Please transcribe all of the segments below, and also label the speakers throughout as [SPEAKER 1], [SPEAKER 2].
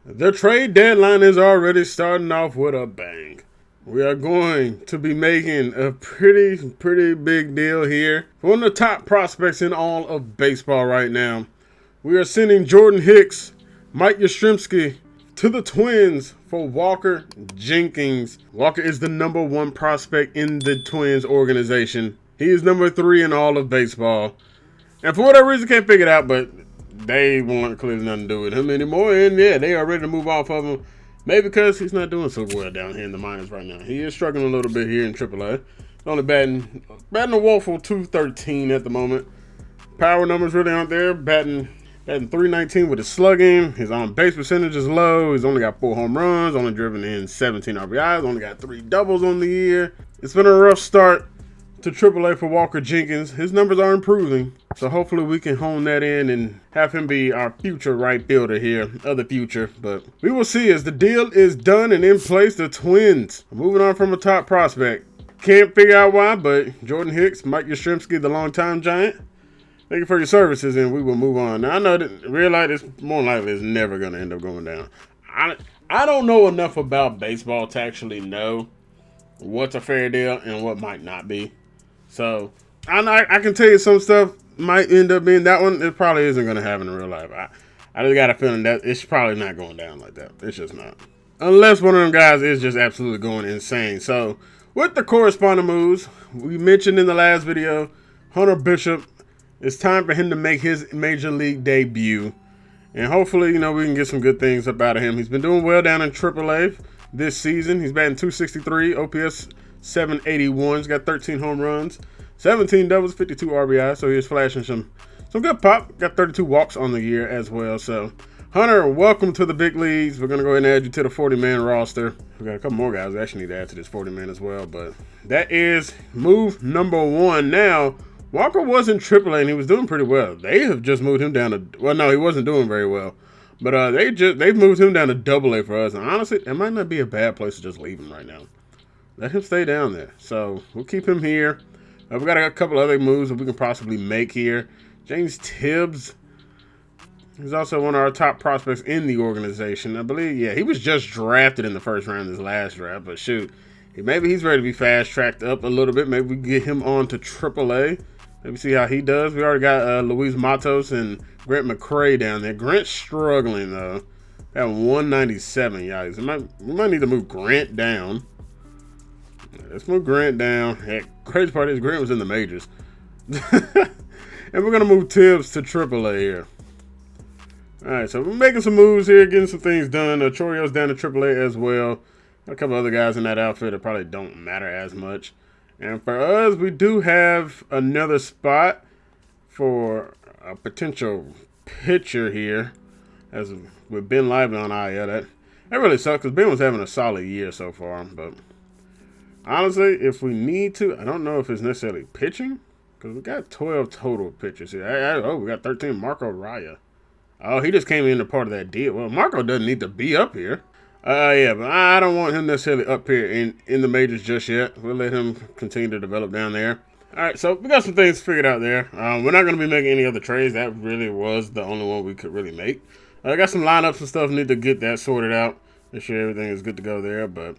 [SPEAKER 1] The trade deadline is already starting off with a bang. We are going to be making a pretty big deal here. One of the top prospects in all of baseball right now. We are sending Jordan Hicks, Mike Yastrzemski to the Twins for Walker Jenkins. Walker is the number one prospect in the Twins organization. He is number 3 in all of baseball. And for whatever reason, can't figure it out, but they want clearly nothing to do with him anymore. And yeah, they are ready to move off of him. Maybe because he's not doing so well down here in the minors right now. He is struggling a little bit here in AAA. Only batting a woeful 213 at the moment. Power numbers really aren't there. Batting 319 with his slugging. His on base percentage is low. He's only got 4 home runs. Only driven in 17 RBIs. Only got 3 doubles on the year. It's been a rough start to AAA for Walker Jenkins. His numbers are improving, so hopefully we can hone that in and have him be our future right fielder here, of the future. But we will see as the deal is done and in place. The Twins are moving on from a top prospect. Can't figure out why, but Jordan Hicks, Mike Yastrzemski, the longtime Giant, thank you for your services, and we will move on. Now I know that real life is more likely is never going to end up going down. I don't know enough about baseball to actually know what's a fair deal and what might not be. So, I can tell you some stuff might end up being that one. It probably isn't going to happen in real life. I just got a feeling that it's probably not going down like that. It's just not. Unless one of them guys is just absolutely going insane. So, with the corresponding moves, we mentioned in the last video, Hunter Bishop, it's time for him to make his major league debut. And hopefully, we can get some good things up out of him. He's been doing well down in AAA this season. He's batting 263, OPS 781. He's got 13 home runs, 17 doubles, 52 RBI. So he's flashing some good pop. Got 32 walks on the year as well. So Hunter, welcome to the big leagues. We're gonna go ahead and add you to the 40-man roster. We got a couple more guys we actually need to add to this 40-man as well. But that is move number 1. Now Walker was in AAA and he was doing pretty well. They have just moved him down to he wasn't doing very well. But they've moved him down to AA for us. And honestly, it might not be a bad place to just leave him right now. Let him stay down there. So we'll keep him here. We got a couple other moves that we can possibly make here. James Tibbs. He's also one of our top prospects in the organization. I believe, he was just drafted in the first round of this last draft. But shoot, maybe he's ready to be fast-tracked up a little bit. Maybe we can get him on to AAA. Maybe see how he does. We already got Luis Matos and Grant McCray down there. Grant's struggling, though. At 197, guys. We might need to move Grant down. Let's move Grant down. Heck, crazy part is Grant was in the majors. And we're going to move Tibbs to AAA here. Alright, so we're making some moves here, getting some things done. Chorio's down to AAA as well. Got a couple other guys in that outfit that probably don't matter as much. And for us, we do have another spot for a potential pitcher here. As with Ben Lively on IL. That really sucks because Ben was having a solid year so far. But honestly, if we need to, I don't know if it's necessarily pitching. Because we got 12 total pitchers here. We got 13. Marco Raya. Oh, he just came into part of that deal. Well, Marco doesn't need to be up here. But I don't want him necessarily up here in the majors just yet. We'll let him continue to develop down there. All right, so we got some things figured out there. We're not going to be making any other trades. That really was the only one we could really make. I got some lineups and stuff. Need to get that sorted out. Make sure everything is good to go there. But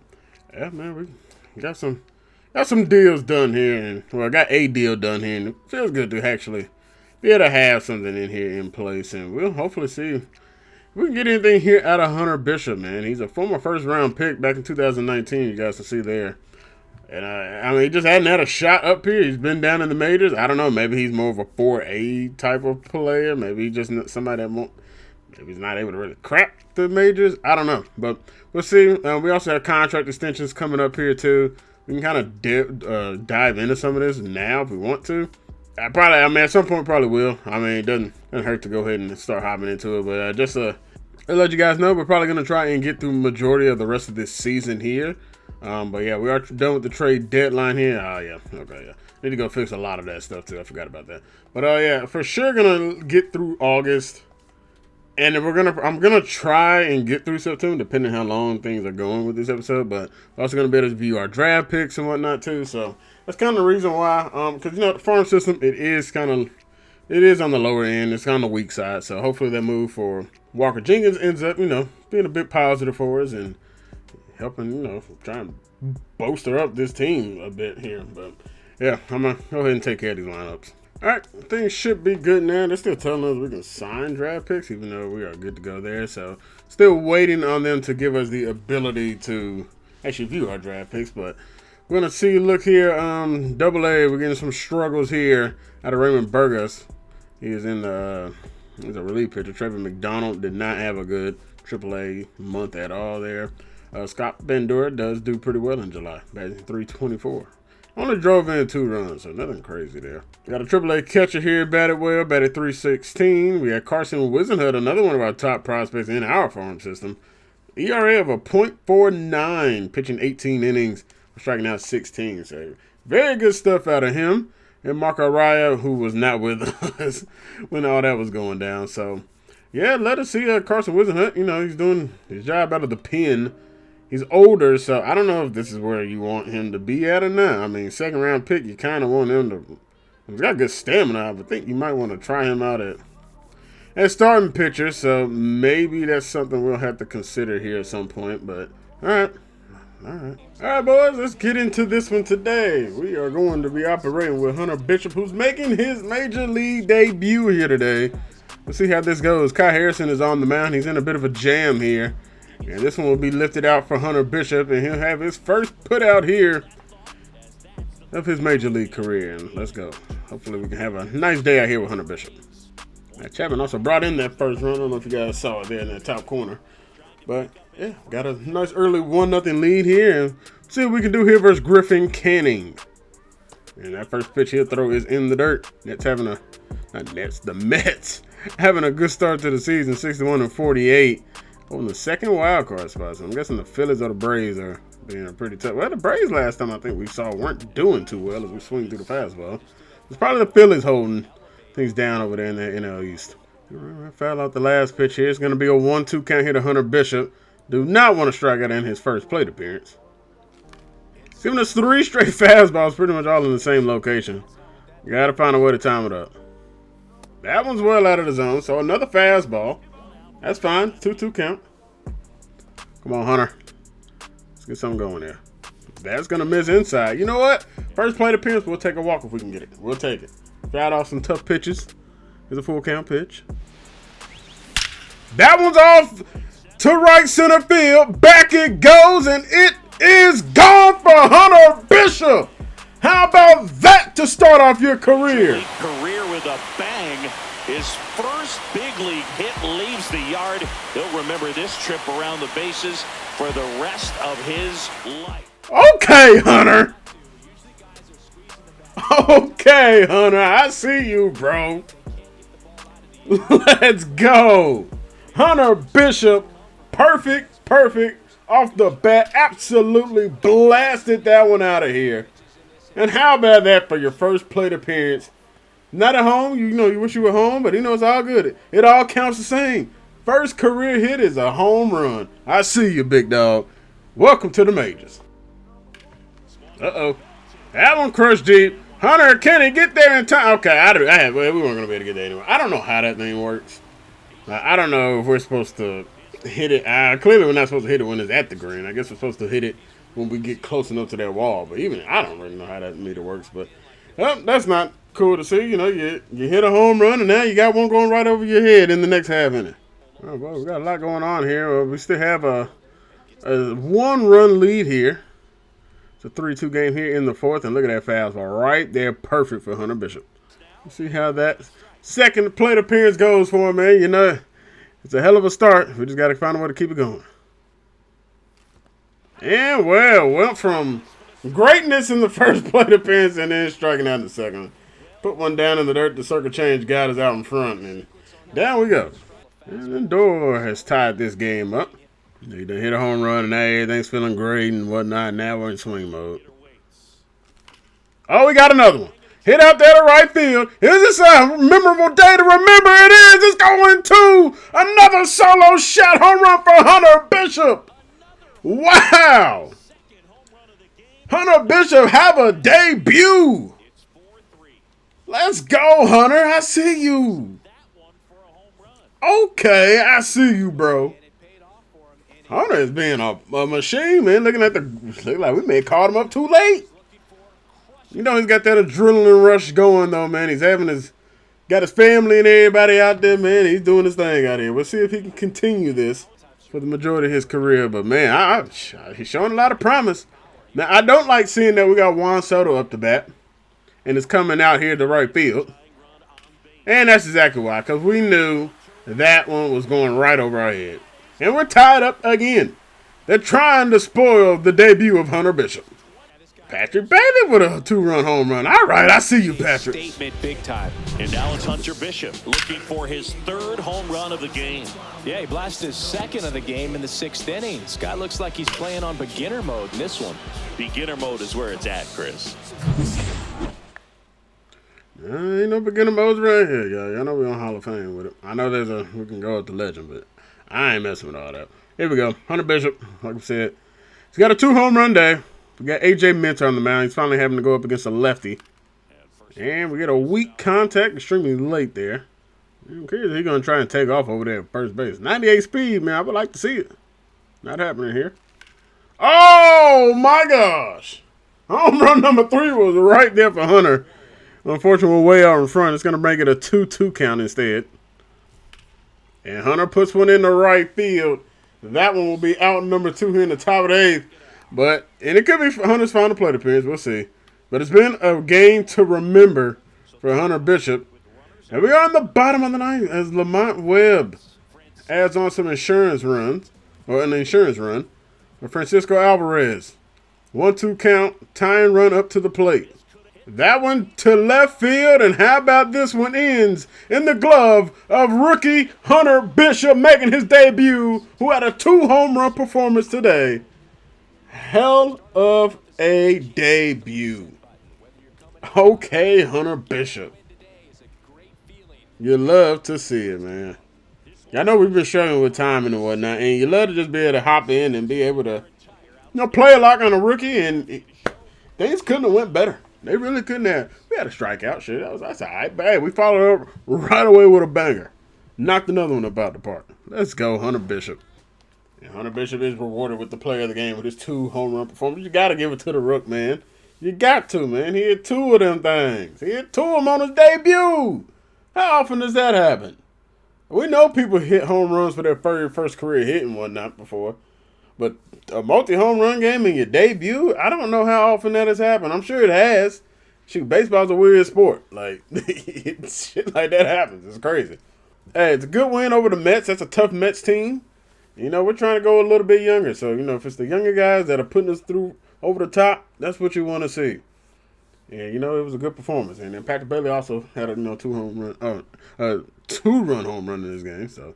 [SPEAKER 1] yeah, man, we got some deals done here, and I got a deal done here, and it feels good to actually be able to have something in here in place, and we'll hopefully see if we can get anything here out of Hunter Bishop, man. He's a former first-round pick back in 2019, you guys can see there. And, he just hadn't had a shot up here. He's been down in the majors. I don't know. Maybe he's more of a 4A type of player. Maybe he's just somebody that won't. Maybe he's not able to really crack the majors. I don't know. But we'll see. We also have contract extensions coming up here, too. We can kind of dive into some of this now if we want to. At some point, probably will. It doesn't hurt to go ahead and start hopping into it. But just to let you guys know, we're probably going to try and get through the majority of the rest of this season here. But yeah, we are done with the trade deadline here. Okay. Need to go fix a lot of that stuff too. I forgot about that. But for sure gonna get through August, and then I'm gonna try and get through September, depending how long things are going with this episode. But we're also gonna be able to view our draft picks and whatnot too. So that's kind of the reason why. Because the farm system, it is kind of it is on the lower end. It's on the weak side. So hopefully that move for Walker Jenkins ends up, being a bit positive for us and helping, try and bolster up this team a bit here. But yeah, I'm going to go ahead and take care of these lineups. All right, things should be good now. They're still telling us we can sign draft picks, even though we are good to go there. So still waiting on them to give us the ability to actually view our draft picks. But we're going to see, look here, Double A, we're getting some struggles here out of Raymond Burgos. He is he's a relief pitcher. Trevor McDonald did not have a good AAA month at all there. Scott Bandura does do pretty well in July, batting .324. Only drove in 2 runs, so nothing crazy there. Got a AAA catcher here, batted well, batted .316. We had Carson Wisenhut, another one of our top prospects in our farm system. ERA of a .49, pitching 18 innings, striking out 16. So very good stuff out of him. And Mark Araya, who was not with us when all that was going down. So, yeah, let us see Carson Wisenhut. He's doing his job out of the pen. He's older, so I don't know if this is where you want him to be at or not. I mean, second-round pick, you kind of want him to – he's got good stamina. I would think you might want to try him out at starting pitcher, so maybe that's something we'll have to consider here at some point. But, all right. All right, boys, let's get into this one today. We are going to be operating with Hunter Bishop, who's making his major league debut here today. Let's see how this goes. Kai Harrison is on the mound. He's in a bit of a jam here. And this one will be lifted out for Hunter Bishop, and he'll have his first put out here of his major league career. And let's go. Hopefully we can have a nice day out here with Hunter Bishop. Now, Chapman also brought in that first run. I don't know if you guys saw it there in that top corner. But, yeah, got a nice early 1-0 lead here. And see what we can do here versus Griffin Canning. And that first pitch he'll throw is in the dirt. The Mets having a good start to the season, 61-48. On the second wild card spot. So I'm guessing the Phillies or the Braves are being pretty tough. Well, the Braves last time I think we saw weren't doing too well as we swing through the fastball. It's probably the Phillies holding things down over there in the NL East. Foul out the last pitch here. It's going to be a 1-2 count here to Hunter Bishop. Do not want to strike out in his first plate appearance. Giving us 3 straight fastballs, pretty much all in the same location. You got to find a way to time it up. That one's well out of the zone, so another fastball. That's fine. 2-2 count. Come on, Hunter. Let's get something going there. That's going to miss inside. You know what? First plate appearance, we'll take a walk if we can get it. We'll take it. Fouled off some tough pitches. Here's a full count pitch. That one's off to right center field. Back it goes, and it is gone for Hunter Bishop. How about that to start off your career?
[SPEAKER 2] Career with a bang. His first big league hit leaves the yard. He'll remember this trip around the bases for the rest of his life.
[SPEAKER 1] Okay, Hunter. Okay, Hunter. I see you, bro. Let's go. Hunter Bishop. Perfect off the bat. Absolutely blasted that one out of here. And how about that for your first plate appearance? Not at home, you wish you were home, but it's all good. It all counts the same. First career hit is a home run. I see you, big dog. Welcome to the majors. Uh-oh. That one crushed deep. Hunter, can he get there in time? Okay, we weren't going to be able to get there anyway. I don't know how that thing works. I don't know if we're supposed to hit it. Clearly, we're not supposed to hit it when it's at the green. I guess we're supposed to hit it when we get close enough to that wall. But even I don't really know how that meter works. But that's not cool to see. You hit a home run, and now you got one going right over your head in the next half inning. Oh, well, we got a lot going on here. We still have a 1-run lead here. It's a 3-2 game here in the fourth, and look at that fastball right there, perfect for Hunter Bishop. You see how that second plate appearance goes for him, man. It's a hell of a start. We just got to find a way to keep it going. And, went from greatness in the first plate appearance and then striking out in the second. Put one down in the dirt. The circle change got us out in front, and down we go. And Lindor has tied this game up. He done hit a home run, and now everything's feeling great and whatnot. Now we're in swing mode. Oh, we got another one. Hit out there to right field. Is this a memorable day to remember? It is. It's going to another solo shot home run for Hunter Bishop. Wow. Hunter Bishop have a debut. Let's go, Hunter. I see you. Okay, I see you, bro. Hunter is being a machine, man. Look like we may have caught him up too late. You know he's got that adrenaline rush going though, man. Got his family and everybody out there, man. He's doing his thing out here. We'll see if he can continue this for the majority of his career. But man, he's showing a lot of promise. Now I don't like seeing that we got Juan Soto up the bat, and it's coming out here to right field. And that's exactly why, because we knew that one was going right over our head. And we're tied up again. They're trying to spoil the debut of Hunter Bishop. Patrick Bailey with a 2-run home run. All right, I see you, Patrick.
[SPEAKER 2] Statement big time. And now it's Hunter Bishop looking for his 3rd home run of the game.
[SPEAKER 3] Yeah, he blasted his 2nd of the game in the 6th inning. This guy looks like he's playing on beginner mode in this one.
[SPEAKER 2] Beginner mode is where it's at, Chris.
[SPEAKER 1] Ain't no beginner modes right here, y'all. Y'all know we're on Hall of Fame with it. I know we can go with the legend, but I ain't messing with all that. Here we go. Hunter Bishop, like I said, he's got a 2-home run day. We got A.J. Minter on the mound. He's finally having to go up against a lefty. And we get a weak contact, extremely late there. I'm curious if he's going to try and take off over there at first base. 98 speed, man. I would like to see it. Not happening here. Oh, my gosh. Home run number 3 was right there for Hunter. Unfortunately, we're way out in front. It's going to make it a 2-2 count instead. And Hunter puts one in the right field. That one will be out number 2 here in the top of the 8th. And it could be Hunter's final plate appearance. We'll see. But it's been a game to remember for Hunter Bishop. And we are on the bottom of the 9th as Lamont Webb adds on some insurance runs. Or an insurance run. For Francisco Alvarez. 1-2 count. Tying run up to the plate. That one to left field. And how about this one ends in the glove of rookie Hunter Bishop making his debut. Who had a 2-home run performance today. Hell of a debut. Okay, Hunter Bishop. You love to see it, man. I know we've been struggling with timing and whatnot, and you love to just be able to hop in and be able to, play a lock on a rookie, and things couldn't have went better. They really couldn't have. We had a strikeout, shit. That's all right. But hey, we followed up right away with a banger. Knocked another one about the park. Let's go, Hunter Bishop. And Hunter Bishop is rewarded with the player of the game with his 2-home run performance. You got to give it to the Rook, man. You got to, man. He hit 2 of them things. He hit 2 of them on his debut. How often does that happen? We know people hit home runs for their very first career hit and whatnot before. But a multi-home run game in your debut, I don't know how often that has happened. I'm sure it has. Shoot, baseball's a weird sport. Like, shit like that happens. It's crazy. Hey, it's a good win over the Mets. That's a tough Mets team. We're trying to go a little bit younger. So, if it's the younger guys that are putting us through over the top, that's what you want to see. And, it was a good performance. And then Patrick Bailey also had a 2-run home run in this game. So,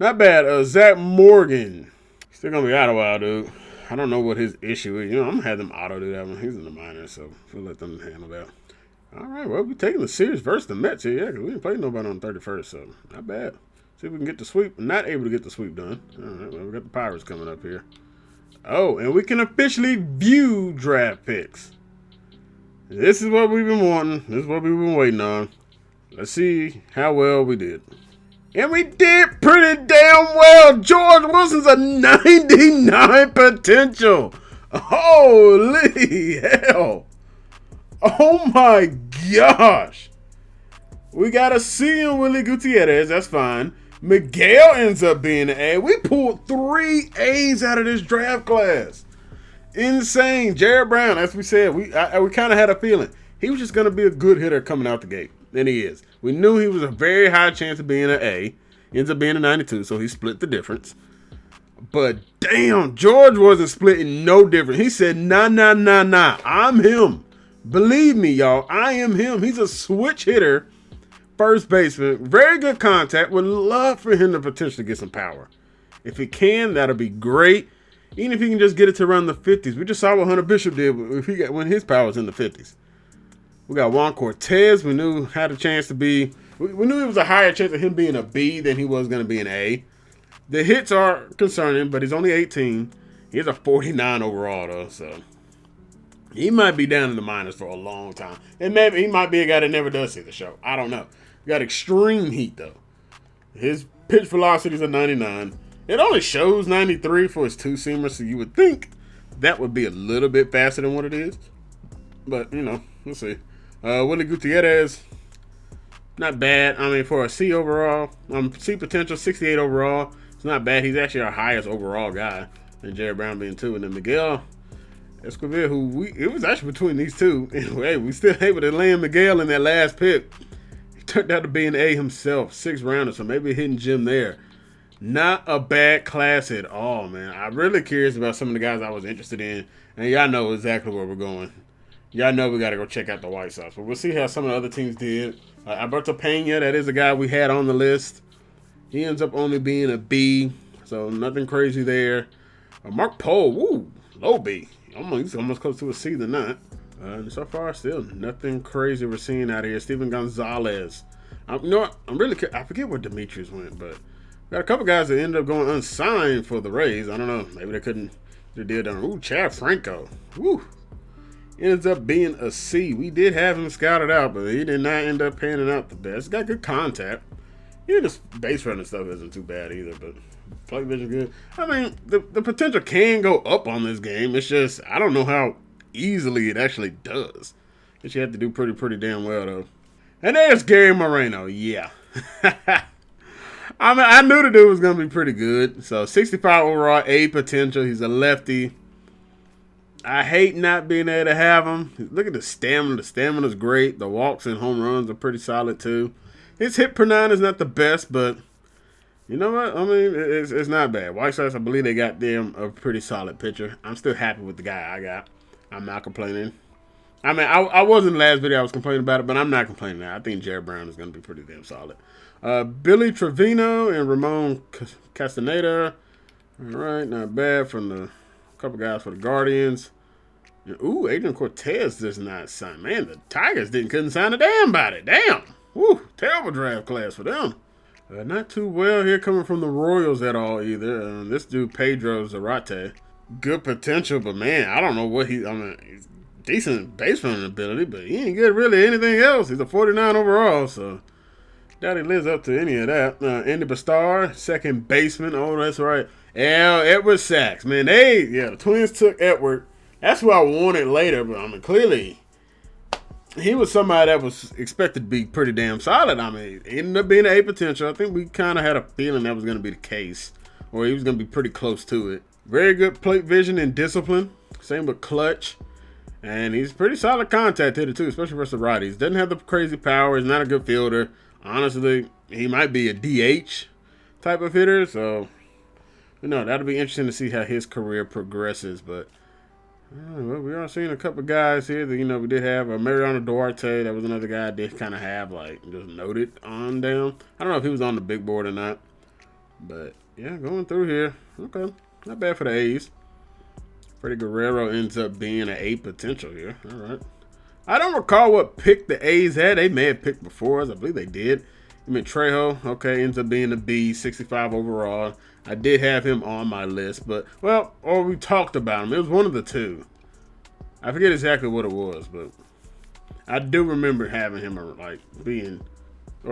[SPEAKER 1] not bad. Zach Morgan. Still going to be out a while, dude. I don't know what his issue is. I'm going to have them auto do that one. He's in the minors, so we'll let them handle that. All right, well, we're taking the series versus the Mets here. Yeah, because we didn't play nobody on the 31st, so not bad. See if we can get the sweep. Not able to get the sweep done. All right, well, we got the Pirates coming up here. Oh, and we can officially view draft picks. This is what we've been wanting. This is what we've been waiting on. Let's see how well we did. And we did pretty damn well. George Wilson's a 99 potential. Holy hell. Oh my gosh. We got a C in Willie Gutierrez. That's fine. Miguel ends up being an A. We pulled 3 A's out of this draft class. Insane. Jared Brown, as we said, we kind of had a feeling he was just going to be a good hitter coming out the gate. And he is. We knew he was a very high chance of being an A. He ends up being a 92, so he split the difference. But damn, George wasn't splitting no difference. He said, nah, I'm him. Believe me, y'all, I am him. He's a switch hitter. First baseman, very good contact. Would love for him to potentially get some power. If he can, that'll be great. Even if he can just get it to around the 50s. We just saw what Hunter Bishop did when his power was in the 50s. We got Juan Cortez. We knew had a chance to be. We knew it was a higher chance of him being a B than he was going to be an A. The hits are concerning, but he's only 18. He has a 49 overall though. So He might be down in the minors for a long time. And maybe he might be a guy that never does see the show. I don't know. Got extreme heat, though. His pitch velocity is a 99. It only shows 93 for his two-seamer, so you would think that would be a little bit faster than what it is. But, you know, we'll see. Willie Gutierrez, not bad. I mean, for a C overall, C potential, 68 overall. It's not bad. He's actually our highest overall guy, and Jared Brown being 2. And then Miguel Escobar, it was actually between these two. Anyway, we still able to land Miguel in that last pick. He turned out to be an A himself, 6th rounder, so maybe a hidden gem there. Not a bad class at all, man. I'm really curious about some of the guys I was interested in, and y'all know exactly where we're going. Y'all know we got to go check out the White Sox, but we'll see how some of the other teams did. Alberto Pena, that is a guy we had on the list. He ends up only being a B, so nothing crazy there. Mark Pohl, woo, low B. He's almost close to a C than not. And so far, still nothing crazy we're seeing out here. Steven Gonzalez. You know what? I forget where Demetrius went, but got a couple guys that ended up going unsigned for the Rays. I don't know. Maybe they couldn't get a deal done. Ooh, Chad Franco. Woo. Ends up being a C. We did have him scouted out, but he did not end up panning out the best. Got good contact. Yeah, this base running stuff isn't too bad either, but play vision good. I mean, the potential can go up on this game. It's just, I don't know how easily it actually does. But you have to do pretty damn well, though. And there's Gary Moreno. Yeah. I mean, I knew the dude was going to be pretty good. So, 65 overall, A potential. He's a lefty. I hate not being able to have him. Look at the stamina. The stamina's great. The walks and home runs are pretty solid, too. His hit per 9 is not the best, but you know what? I mean, it's not bad. White Sox, I believe they got them a pretty solid pitcher. I'm still happy with the guy I got. I'm not complaining. I mean, I was in the last video I was complaining about it, but I'm not complaining now. I think Jared Brown is going to be pretty damn solid. Billy Trevino and Ramon Castaneda. All right, not bad from the couple guys for the Guardians. Ooh, Adrian Cortez does not sign. Man, the Tigers couldn't sign a damn body. Damn. Woo, terrible draft class for them. Not too well here coming from the Royals at all either. This dude, Pedro Zarate. Good potential, but man, I don't know what he's decent base running ability, but he ain't good really anything else. He's a 49 overall, so doubt he lives up to any of that. Andy Bastar, second baseman. Oh, that's right. Edward Sachs. Man, the Twins took Edward. That's who I wanted later, but I mean, clearly he was somebody that was expected to be pretty damn solid. I mean, it ended up being an A potential. I think we kind of had a feeling that was going to be the case, or he was going to be pretty close to it. Very good plate vision and discipline. Same with clutch. And he's pretty solid contact hitter, too, especially versus the righties. Doesn't have the crazy power. He's not a good fielder. Honestly, he might be a DH type of hitter. So, that'll be interesting to see how his career progresses. But well, we are seeing a couple guys here that, we did have. Mariano Duarte, that was another guy I did kind of have, just noted on down. I don't know if he was on the big board or not. But, yeah, going through here. Okay, not bad for the A's. Freddie Guerrero ends up being an A potential here. All right. I don't recall what pick the A's had. They may have picked before us. I believe they did. Trejo, okay, ends up being a B, 65 overall. I did have him on my list, but, or we talked about him. It was one of the two. I forget exactly what it was, but I do remember having him,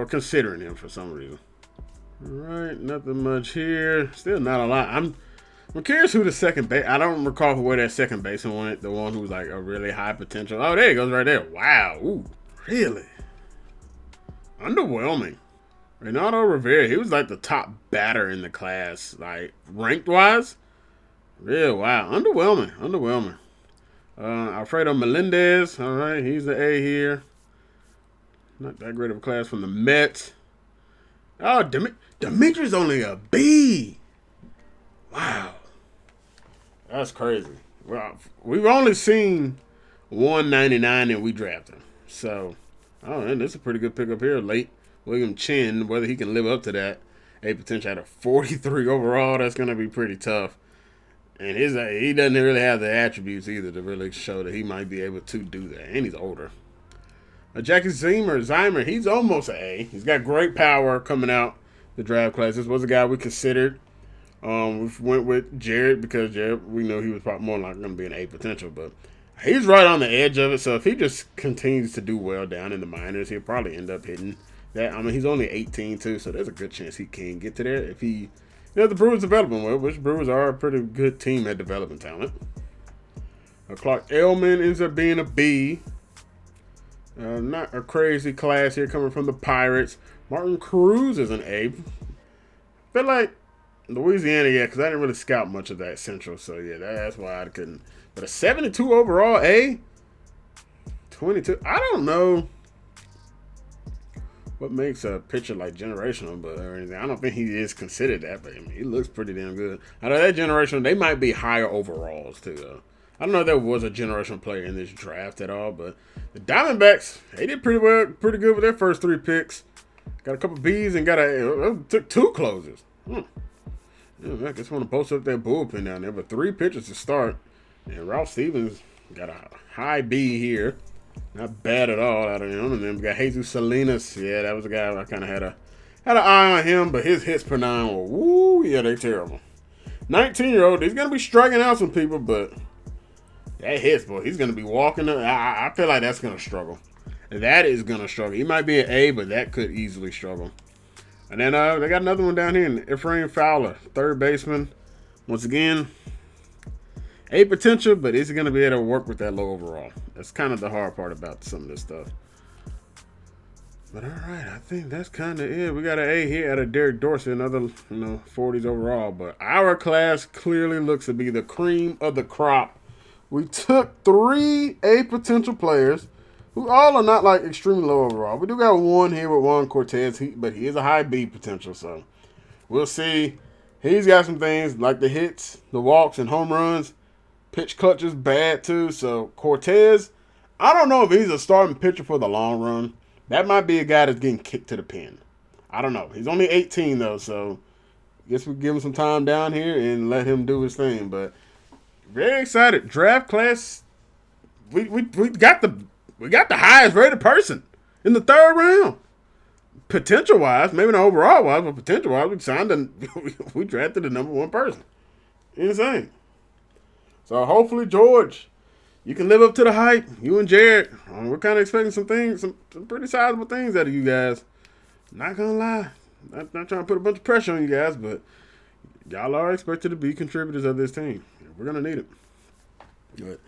[SPEAKER 1] considering him for some reason. All right, nothing much here. Still not a lot. I'm curious who the second base. I don't recall where that second baseman went. The one who was a really high potential. Oh, there he goes right there. Wow. Ooh, really? Underwhelming. Reynaldo Rivera, he was the top batter in the class, ranked wise. Real wow. Underwhelming. Alfredo Melendez, all right, he's the A here. Not that great of a class from the Mets. Oh, Demetrius only a B. Wow. That's crazy. Well, we've only seen 199 and we drafted him. So, and this is a pretty good pickup here. Late William Chin, whether he can live up to that. A potential at a 43 overall, that's going to be pretty tough. And he doesn't really have the attributes either to really show that he might be able to do that. And he's older. Jackie Zymer, he's almost an A. He's got great power coming out the draft class. This was a guy we considered. We went with Jared because Jared, we know he was probably more going to be an A potential. But He's right on the edge of it, so if he just continues to do well down in the minors, he'll probably end up hitting that. I mean, he's only 18 too, so there's a good chance he can get to there if he, the Brewers developing well, which Brewers are a pretty good team at developing talent. Clark Elman ends up being a B. Not a crazy class here coming from the Pirates. Martin Cruz is an A. Feel like Louisiana, yeah, because I didn't really scout much of that Central, so yeah, that's why I couldn't. But a 72 overall A, 22. I don't know what makes a pitcher like generational, but or anything. I don't think he is considered that, but I mean, he looks pretty damn good. Out of that generation, they might be higher overalls too, though. I don't know if there was a generational player in this draft at all, but the Diamondbacks, they did pretty good with their first 3 picks. Got a couple B's and took 2 closers. Yeah, I just want to post up that bullpen down there, but 3 pitchers to start. And Ralph Stevens got a high B here. Not bad at all out of him. And then we got Jesus Salinas. Yeah, that was a guy I kind of had an eye on him, but his hits per 9 were, woo, yeah, they terrible. 19-year-old, he's going to be striking out some people, but that hits, boy, he's going to be walking. I feel like that's going to struggle. That is going to struggle. He might be an A, but that could easily struggle. And then they got another one down here, Ephraim Fowler, third baseman. Once again, A potential, but is he going to be able to work with that low overall? That's kind of the hard part about some of this stuff. But all right, I think that's kind of it. We got an A here out of Derek Dorsey, another 40s overall. But our class clearly looks to be the cream of the crop. We took 3 A potential players who all are not like extremely low overall. We do got one here with Juan Cortez, but he is a high B potential, so we'll see. He's got some things like the hits, the walks, and home runs. Pitch clutch is bad too, so Cortez, I don't know if he's a starting pitcher for the long run. That might be a guy that's getting kicked to the pen. I don't know. He's only 18 though, so I guess we'll give him some time down here and let him do his thing. But very excited. Draft class, we got the highest rated person in the 3rd round. Potential wise, maybe not overall wise, but potential wise, we drafted the #1 person. Insane. So hopefully, George, you can live up to the hype. You and Jared, we're kind of expecting some things, some pretty sizable things out of you guys. Not gonna lie, not trying to put a bunch of pressure on you guys, but y'all are expected to be contributors of this team. We're gonna need it. But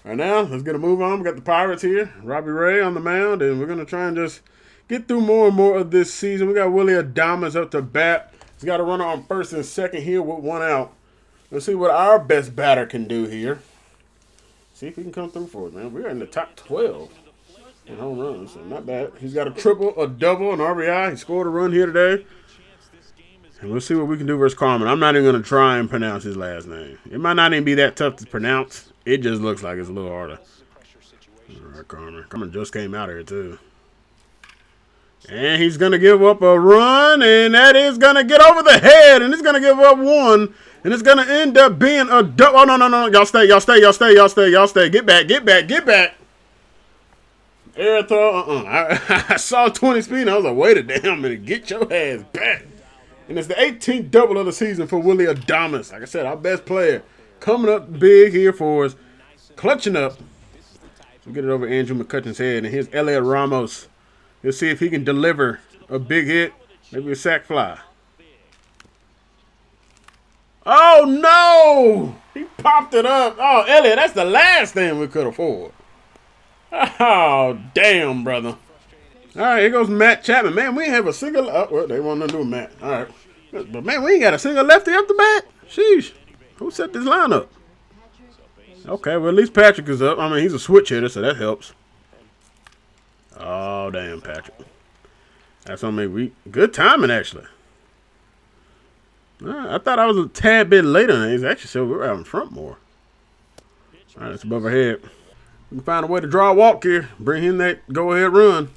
[SPEAKER 1] right now, let's get a move on. We got the Pirates here, Robbie Ray on the mound, and we're gonna try and just get through more and more of this season. We got Willie Adames up to bat. He's got a runner on first and second here with 1 out. Let's see what our best batter can do here. See if he can come through for us, man. We're in the top 12 in home runs, so not bad. He's got a triple, a double, an RBI. He scored a run here today. And we'll see what we can do versus Carmen. I'm not even going to try and pronounce his last name. It might not even be that tough to pronounce. It just looks like it's a little harder. All right, Carmen. Carmen just came out here, too. And he's going to give up a run, and that is going to get over the head, and he's going to give up 1. And it's going to end up being a double. Oh, no. Y'all stay. Get back. Air throw. I saw 20 speed, and I was like, wait a damn minute. Get your ass back. And it's the 18th double of the season for Willie Adames. Like I said, our best player coming up big here for us. Clutching up. We'll get it over Andrew McCutcheon's head. And here's Elliot Ramos. We'll see if he can deliver a big hit. Maybe a sac fly. Oh, no! He popped it up. Oh, Elliot, that's the last thing we could afford. Oh, damn, brother. All right, here goes Matt Chapman. Man, we ain't have a single... Oh, well, they want to do Matt. All right. But, man, we ain't got a single lefty up the bat. Sheesh. Who set this lineup? Okay, well, at least Patrick is up. I mean, he's a switch hitter, so that helps. Oh, damn, Patrick. That's on me. Good timing, actually. I thought I was a tad bit later than he's actually said we were out in front more. All right, it's above our head. We can find a way to draw a walk here. Bring in that go-ahead run.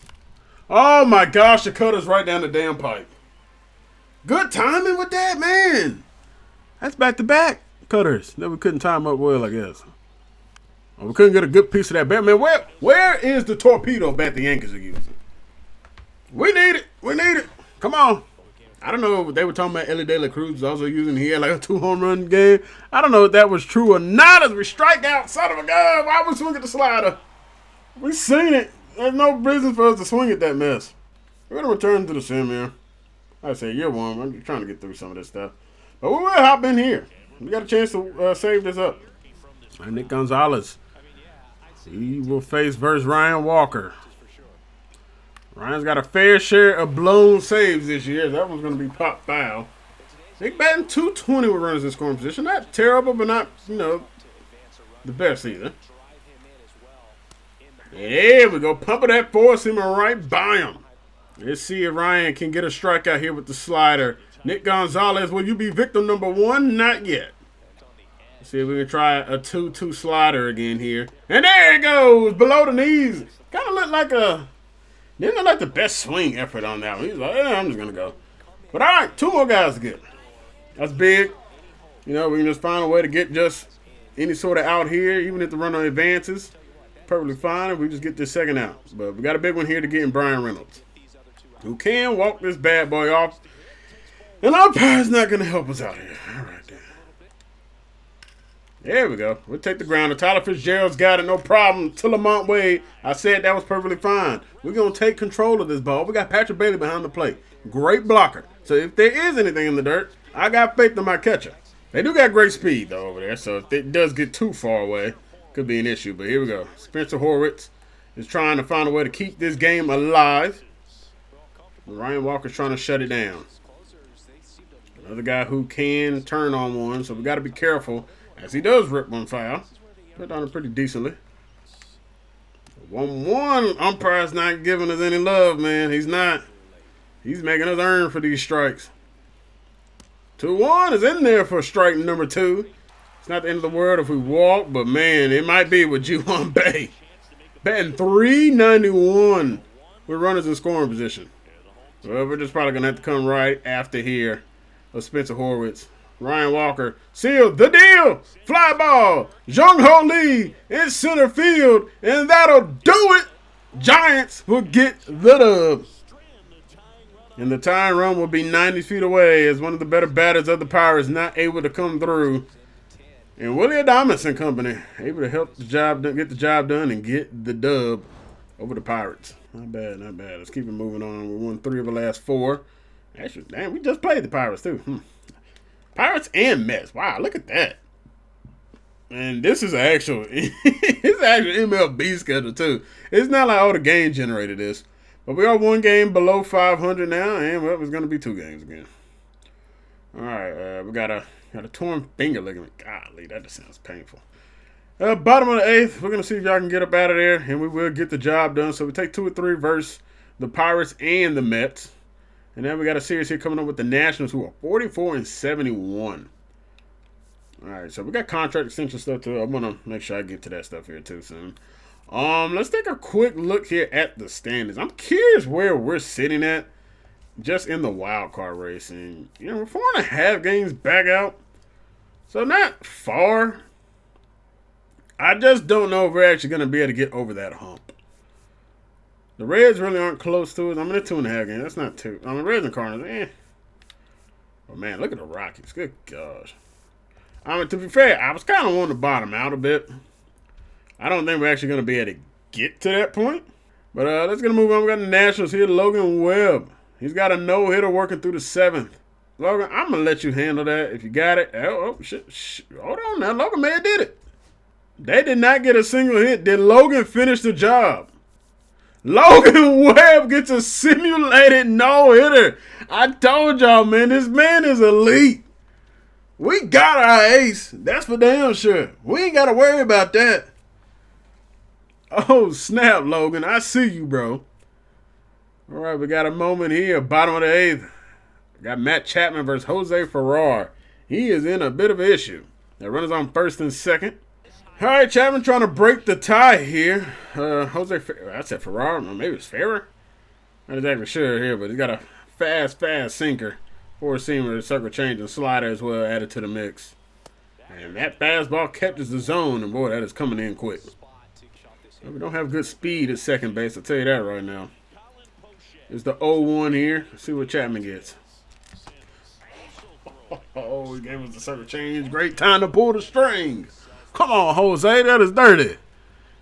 [SPEAKER 1] Oh, my gosh, the cutter's right down the damn pipe. Good timing with that, man. That's back-to-back cutters that we couldn't time up well, I guess. Oh, we couldn't get a good piece of that bat. Man, where is the torpedo bat the Yankees are using? We need it. Come on. I don't know if they were talking about Ellie De La Cruz was also using. He had like a 2 home run game. I don't know if that was true or not. As we strike out, son of a gun, why would we swing at the slider? We seen it. There's no reason for us to swing at that mess. We're gonna return to the sim here. Like I said, year one. I'm trying to get through some of this stuff, but we will hop in here. We got a chance to save this up. All right, Nick Gonzalez. He will face versus Ryan Walker. Ryan's got a fair share of blown saves this year. That one's going to be pop foul. Nick batting 220 with runners in scoring position. Not terrible, but not, the best either. There we go. Pumping that four-seamer right by him. Let's see if Ryan can get a strikeout here with the slider. Nick Gonzalez, will you be victim number 1? Not yet. Let's see if we can try a 2-2 slider again here. And there it goes. Below the knees. Kind of looked like didn't look like the best swing effort on that one. He's like, I'm just going to go. But all right, 2 more guys to get. That's big. We can just find a way to get just any sort of out here, even if the runner advances. Perfectly fine if we just get this second out. But we got a big one here to get in Brian Reynolds, who can walk this bad boy off. And umpire's not going to help us out here. All right, then. There we go. We'll take the grounder. Tyler Fitzgerald's got it, no problem. To Lamont Wade, I said that was perfectly fine. We're going to take control of this ball. We got Patrick Bailey behind the plate. Great blocker. So if there is anything in the dirt, I got faith in my catcher. They do got great speed, though, over there. So if it does get too far away, could be an issue. But here we go. Spencer Horwitz is trying to find a way to keep this game alive. Ryan Walker's trying to shut it down. Another guy who can turn on one, so we got to be careful as he does rip one foul. Put on it pretty decently. 1-1. Umpire's not giving us any love, man. He's not. He's making us earn for these strikes. 2-1 is in there for strike number 2. It's not the end of the world if we walk, but man, it might be with Juwan Bay. Batting .391 with runners in scoring position. Well, we're just probably going to have to come right after here of Spencer Horwitz. Ryan Walker sealed the deal. Fly ball. Jung Ho Lee in center field. And that'll do it. Giants will get the dub. And the tying run will be 90 feet away as one of the better batters of the Pirates not able to come through. And Willie Adames and company able to help the job done, get the job done and get the dub over the Pirates. Not bad, not bad. Let's keep it moving on. We won 3 of the last 4. Actually, damn, we just played the Pirates too. Pirates and Mets. Wow, look at that. And this is actual MLB schedule too. It's not like the game generated this. But we are 1 game below 500 now, and well, it's going to be 2 games again. All right, we got a torn finger ligament. Golly, that just sounds painful. Bottom of the 8th, we're going to see if y'all can get up out of there, and we will get the job done. So we take 2 or 3 versus the Pirates and the Mets. And then we got a series here coming up with the Nationals, who are 44-71. All right, so we got contract extension stuff too. I'm going to make sure I get to that stuff here too soon. Let's take a quick look here at the standings. I'm curious where we're sitting at just in the wild card race. And, we're 4.5 games back out. So not far. I just don't know if we're actually going to be able to get over that hump. The Reds really aren't close to it. I'm in a 2.5 games. That's not 2. Reds and Cardinals, Oh, man, look at the Rockies. Good gosh. To be fair, I was kind of wanting to bottom out a bit. I don't think we're actually going to be able to get to that point. But let's get to move on. We got the Nationals here. Logan Webb. He's got a no-hitter working through the 7th. Logan, I'm going to let you handle that if you got it. Oh, shit. Hold on now. Logan may have did it. They did not get a single hit. Did Logan finish the job? Logan Webb gets a simulated no-hitter. I told y'all, man, this man is elite. We got our ace. That's for damn sure. We ain't got to worry about that. Oh, snap, Logan. I see you, bro. All right, we got a moment here. Bottom of the 8th. We got Matt Chapman versus Jose Ferrer. He is in a bit of an issue. That runners on 1st and 2nd. All right, Chapman trying to break the tie here. I said Ferrer. Maybe it's Ferrer. Not exactly sure here, but he's got a fast sinker. 4-seamer, circle change, and slider as well added to the mix. And that fastball catches the zone, and boy, that is coming in quick. We don't have good speed at second base, I'll tell you that right now. It's the 0-1 here. Let's see what Chapman gets. he gave us the circle change. Great time to pull the string. Come on, Jose. That is dirty.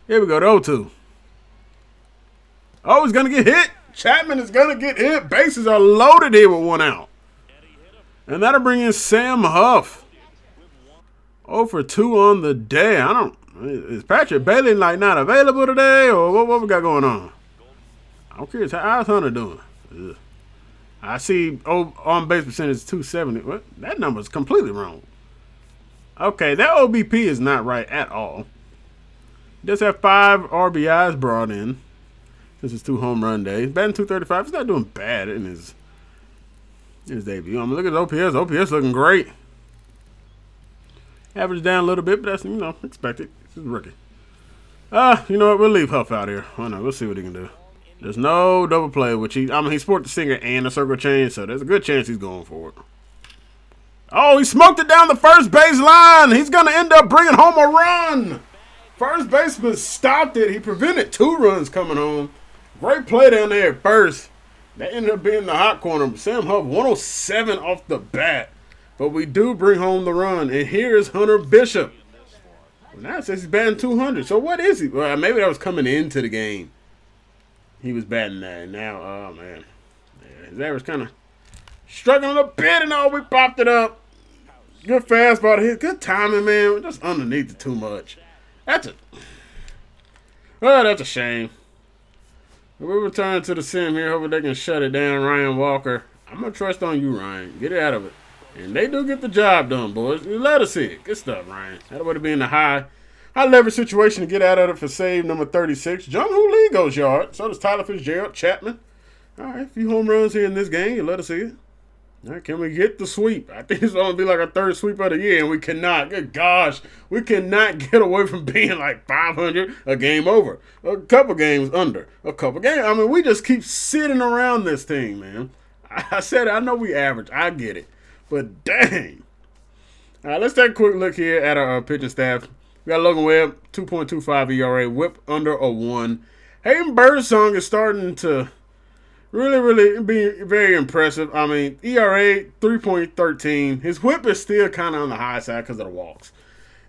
[SPEAKER 1] Here we go, the 0-2. Oh, he's going to get hit. Chapman is going to get hit. Bases are loaded here with 1 out. And that'll bring in Sam Huff. 0 for 2 on the day. Is Patrick Bailey like not available today, or what we got going on? I'm curious, how's Hunter doing? Ugh. I see on base percentage is 270. What? That number is completely wrong. Okay, that OBP is not right at all. He does have 5 RBIs brought in. This is 2 home run days. Batting 235. He's not doing bad in his debut. I'm looking at OPS. OPS looking great. Average down a little bit, but that's, expected. This is a rookie. You know what? We'll leave Huff out here. Why not? We'll see what he can do. There's no double play, which he sported the singer and the circle change, so there's a good chance he's going for it. Oh, he smoked it down the first base line. He's going to end up bringing home a run. First baseman stopped it. He prevented 2 runs coming home. Great play down there at first. That ended up being the hot corner. Sam Huff, 107 off the bat. But we do bring home the run. And here's Hunter Bishop. Well, now it says he's batting 200. So what is he? Well, maybe that was coming into the game. He was batting that. Now, oh, man. Yeah, his average kind of struggling a bit, and we popped it up. Good fastball to hit. Good timing, man. We're just underneath it too much. That's a shame. We return to the sim here. Hopefully they can shut it down. Ryan Walker. I'm going to trust on you, Ryan. Get it out of it. And they do get the job done, boys. Let us see it. Good stuff, Ryan. That would have been the high leverage situation to get out of it for save number 36. Jung-Hoo Lee goes yard. So does Tyler Fitzgerald. Chapman. All right, a few home runs here in this game. You let us see it. All right, can we get the sweep? I think it's going to be like a 3rd sweep of the year, and we cannot. Good gosh. We cannot get away from being like 500, a game over. A couple games under. A couple games. I mean, we just keep sitting around this thing, man. I said it. I know we average. I get it. But dang. All right, let's take a quick look here at our pitching staff. We got Logan Webb, 2.25 ERA, whip under a 1. Hayden Birdsong is starting to really be very impressive. I mean, ERA, 3.13. His whip is still kind of on the high side because of the walks.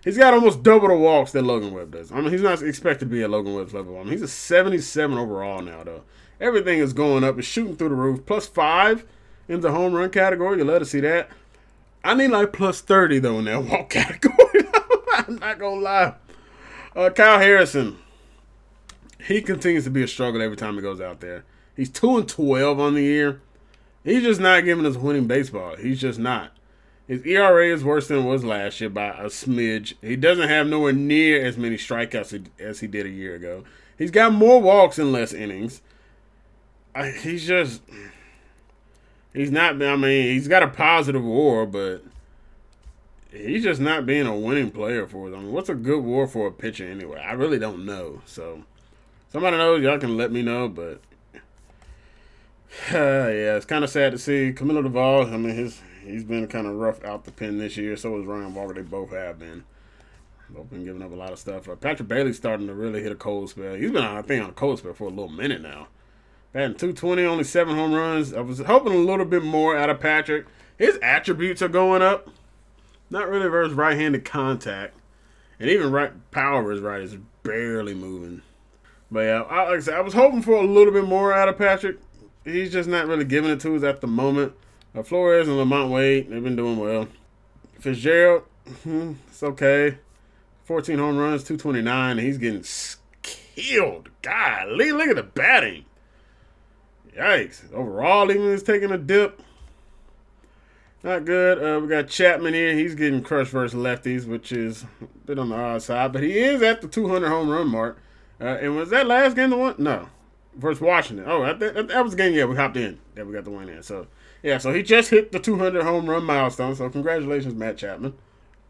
[SPEAKER 1] He's got almost double the walks that Logan Webb does. I mean, he's not expected to be at Logan Webb's level. I mean, he's a 77 overall now, though. Everything is going up. It's shooting through the roof. +5 in the home run category. You let us see that. I need like +30, though, in that walk category. I'm not going to lie. Kyle Harrison. He continues to be a struggle every time he goes out there. He's 2-12 on the year. He's just not giving us winning baseball. He's just not. His ERA is worse than it was last year by a smidge. He doesn't have nowhere near as many strikeouts as he did a year ago. He's got more walks in less innings. He's not, I mean, he's got a positive WAR, but he's just not being a winning player for us. I mean, what's a good WAR for a pitcher anyway? I really don't know. So, somebody knows, y'all can let me know, but yeah, it's kind of sad to see. Camilo Duvall, I mean, he's been kind of rough out the pen this year. So is Ryan Walker. They both have been. Both been giving up a lot of stuff. Patrick Bailey's starting to really hit a cold spell. He's been, I think, on a cold spell for a little minute now. Batting 220, only 7 home runs. I was hoping a little bit more out of Patrick. His attributes are going up. Not really versus right-handed contact. And even right power is right. Is barely moving. But yeah, like I said, I was hoping for a little bit more out of Patrick. He's just not really giving it to us at the moment. Flores and Lamont Wade, they've been doing well. Fitzgerald, it's okay. 14 home runs, 229. He's getting killed. Golly, look at the batting. Yikes. Overall, even is taking a dip. Not good. We got Chapman here. He's getting crushed versus lefties, which is a bit on the odd side. But he is at the 200 home run mark. And was that last game the one? No. Versus Washington. Oh, that was the game, yeah, we hopped in. Yeah, we got the win in. So, yeah, so he just hit the 200 home run milestone. So, congratulations, Matt Chapman.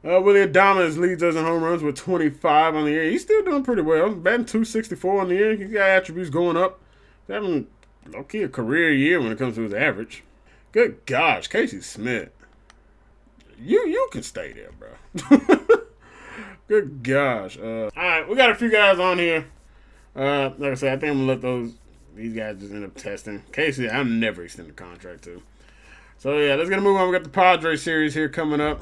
[SPEAKER 1] Willie Adames leads us in home runs with 25 on the year. He's still doing pretty well. Batting 264 on the year. He's got attributes going up. He's having, low-key, a career year when it comes to his average. Good gosh, Casey Smith. You can stay there, bro. Good gosh. All right, we got a few guys on here. Like I said, I think I'm going to let these guys just end up testing. Casey, I'm never extend the contract to. So, yeah, let's get a move on. We got the Padres series here coming up.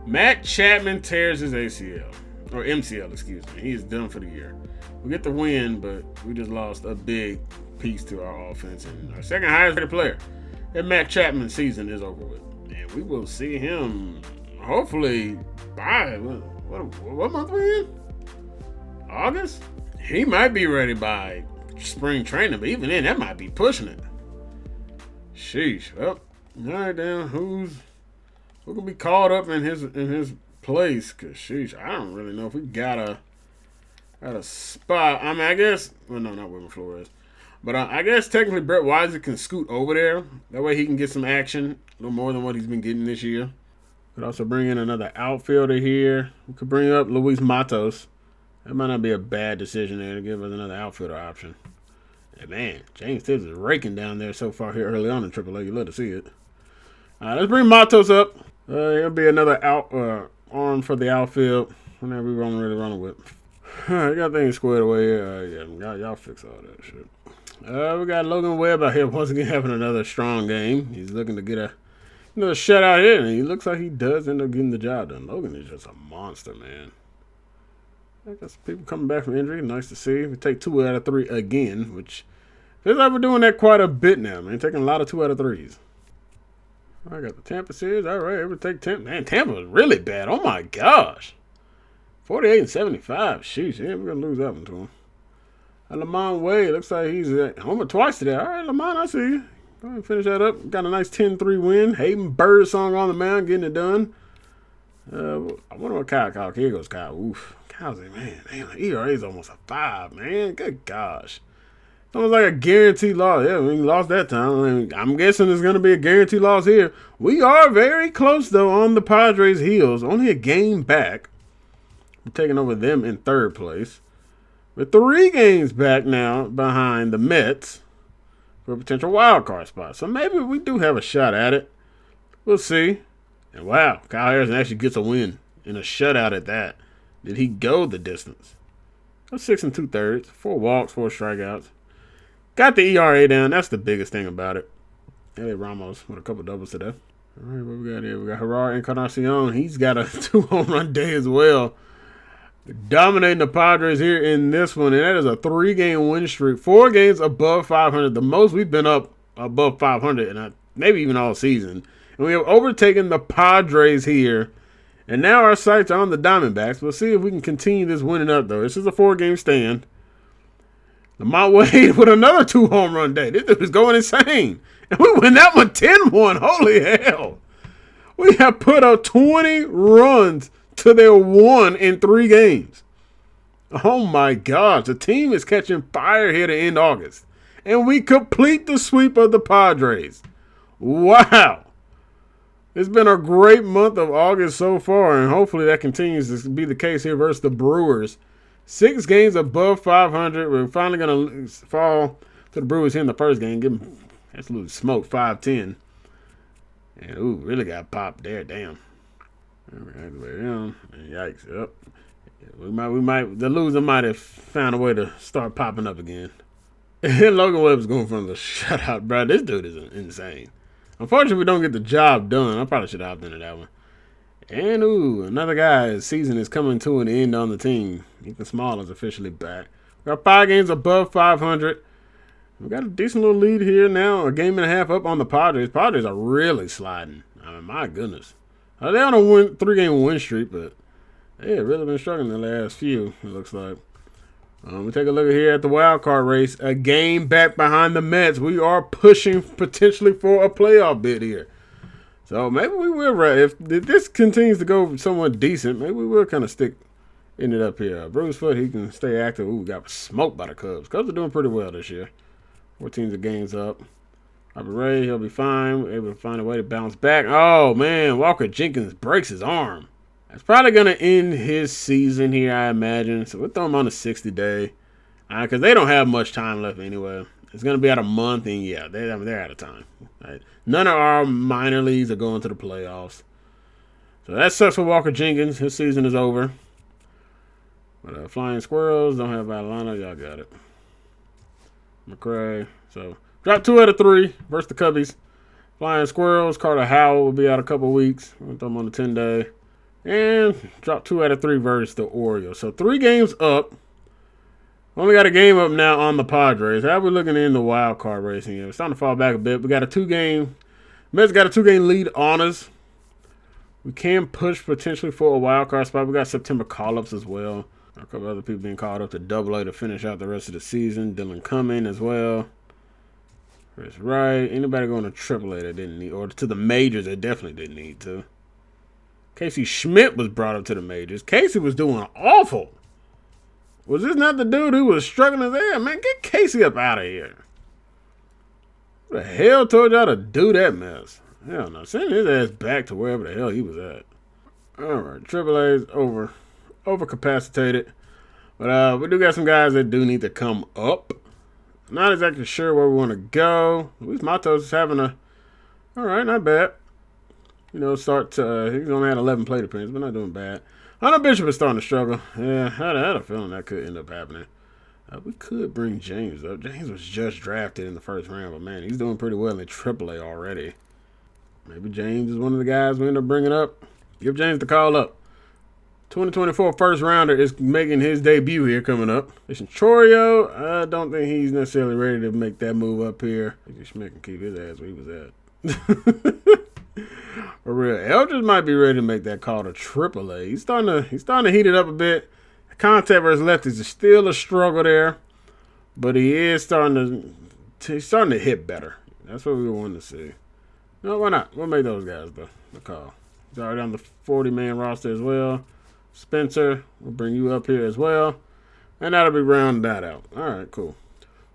[SPEAKER 1] Matt Chapman tears his ACL. Or MCL, excuse me. He is done for the year. We get the win, but we just lost a big piece to our offense. And our second highest rated player. That Matt Chapman season is over with. And we will see him, hopefully, by, what month we in? August? He might be ready by spring training, but even then, that might be pushing it. Sheesh. Well, all right, then. Who can be called up in his place? Cause sheesh, I don't really know if we got a spot. I mean, I guess. Well, no, not Wilmer Flores. But I guess technically Brett Weiser can scoot over there. That way he can get some action, a little more than what he's been getting this year. Could also bring in another outfielder here. We could bring up Luis Matos. That might not be a bad decision there to give us another outfielder option. And man, James Tibbs is raking down there so far here early on in AAA. You love to see it. All right, let's bring Matos up. He'll be another arm for the outfield. Whenever we really running with. All right, got things squared away here. Yeah, y'all fix all that shit. We got Logan Webb out here once again having another strong game. He's looking to get another shutout here, and he looks like he does end up getting the job done. Logan is just a monster, man. I got some people coming back from injury. Nice to see. We take 2 out of 3 again, which feels like we're doing that quite a bit now, man. Taking a lot of 2 out of 3s. I got the Tampa series. All right, we take Tampa. Man, Tampa was really bad. Oh, my gosh. 48-75. Sheesh, yeah, we're going to lose that one to him. Lamont Wade, looks like he's at home twice today. All right, Lamont, I see you. Go ahead and finish that up. Got a nice 10-3 win. Hayden Birdsong on the mound, getting it done. I wonder what Kyle. Here goes Kyle. Oof. Kyle's like, man, damn, the ERA is almost a 5, man. Good gosh. It's almost like a guaranteed loss. Yeah, we lost that time. I mean, I'm guessing it's going to be a guaranteed loss here. We are very close, though, on the Padres' heels. Only a game back. We're taking over them in 3rd place. We're 3 games back now behind the Mets for a potential wild card spot. So maybe we do have a shot at it. We'll see. And wow, Kyle Harrison actually gets a win in a shutout at that. Did he go the distance? 6 2/3, 4 walks, 4 strikeouts. Got the ERA down. That's the biggest thing about it. Hey, Ramos with a couple doubles today. All right, what we got here? We got Gerard Encarnacion. He's got a 2 home run day as well. Dominating the Padres here in this one, and that is a 3-game win streak. 4 games above 500. The most we've been up above 500, and maybe even all season. And we have overtaken the Padres here. And now our sights are on the Diamondbacks. We'll see if we can continue this winning up, though. This is a 4-game stand. Lamont Wade with another 2 home run day. This dude is going insane. And we win that one 10-1. Holy hell. We have put up 20 runs to their 1 in 3 games. Oh my gosh. The team is catching fire here to end August. And we complete the sweep of the Padres. Wow. It's been a great month of August so far, and hopefully that continues to be the case here versus the Brewers. 6 games above 500. We're finally going to fall to the Brewers here in the first game. Give them absolute smoke, 5-10. And, ooh, really got popped there. Damn. Yikes. Yep. We might. The loser might have found a way to start popping up again. And Logan Webb's going for the shutout, bro. This dude is insane. Unfortunately, we don't get the job done. I probably should have opted into that one. And, ooh, another guy's season is coming to an end on the team. Ethan Small is officially back. We got 5 games above 500. We got a decent little lead here now. A game and a half up on the Padres. Padres are really sliding. I mean, my goodness. They're on a 3-game win streak, but they have really been struggling the last few, it looks like. We take a look here at the wild card race. A game back behind the Mets. We are pushing potentially for a playoff bid here. So maybe we will. If this continues to go somewhat decent, maybe we will kind of stick in it up here. Bruce Foot, he can stay active. Ooh, got smoked by the Cubs. Cubs are doing pretty well this year. 14 games up. Robert Ray, he'll be fine. We're able to find a way to bounce back. Oh, man. Walker Jenkins breaks his arm. That's probably going to end his season here, I imagine. So we'll throw him on a 60-day. Because they don't have much time left anyway. It's going to be out a month, and yeah, they're out of time. Right? None of our minor leagues are going to the playoffs. So that sucks for Walker Jenkins. His season is over. But Flying Squirrels don't have Atlanta. Y'all got it. McCray. So drop 2 out of 3 versus the Cubbies. Flying Squirrels, Carter Howell will be out a couple weeks. We'll throw him on the 10-day. And drop 2 out of 3 versus the Orioles. So 3 games up. Only got a game up now on the Padres. How are we looking in the wild card racing here? It's starting to fall back a bit. We got a 2-game. Mets got a 2-game lead on us. We can push potentially for a wild card spot. We got September call-ups as well. A couple other people being called up to Double-A to finish out the rest of the season. Dylan Cumming as well. Chris Wright. Anybody going to Triple-A that didn't need, or to the majors that definitely didn't need to. Casey Schmidt was brought up to the majors. Casey was doing awful. Was this not the dude who was struggling his ass? Man, get Casey up out of here. Who the hell told y'all to do that mess? Hell no. Send his ass back to wherever the hell he was at. Alright, AAA's overcapacitated. But we do got some guys that do need to come up. Not exactly sure where we want to go. Luis Matos is having a... Alright, not bad. You know, he's only had 11 plate appearances, but not doing bad. Hunter Bishop is starting to struggle. Yeah, I had a feeling that could end up happening. We could bring James up. James was just drafted in the first round, but man, he's doing pretty well in AAA already. Maybe James is one of the guys we end up bringing up. Give James the call up. 2024 first rounder is making his debut here coming up. Listen, Chorio, I don't think he's necessarily ready to make that move up here. I think Schmidt can keep his ass where he was at. For real, Eldridge might be ready to make that call to AAA. He's starting to heat it up a bit. The contact versus lefties is still a struggle there, but he's starting to hit better. That's what we want to see. No, why not? We'll make those guys the call. He's already on the 40-man roster as well. Spencer, we'll bring you up here as well, and that'll be rounding that out. All right, cool.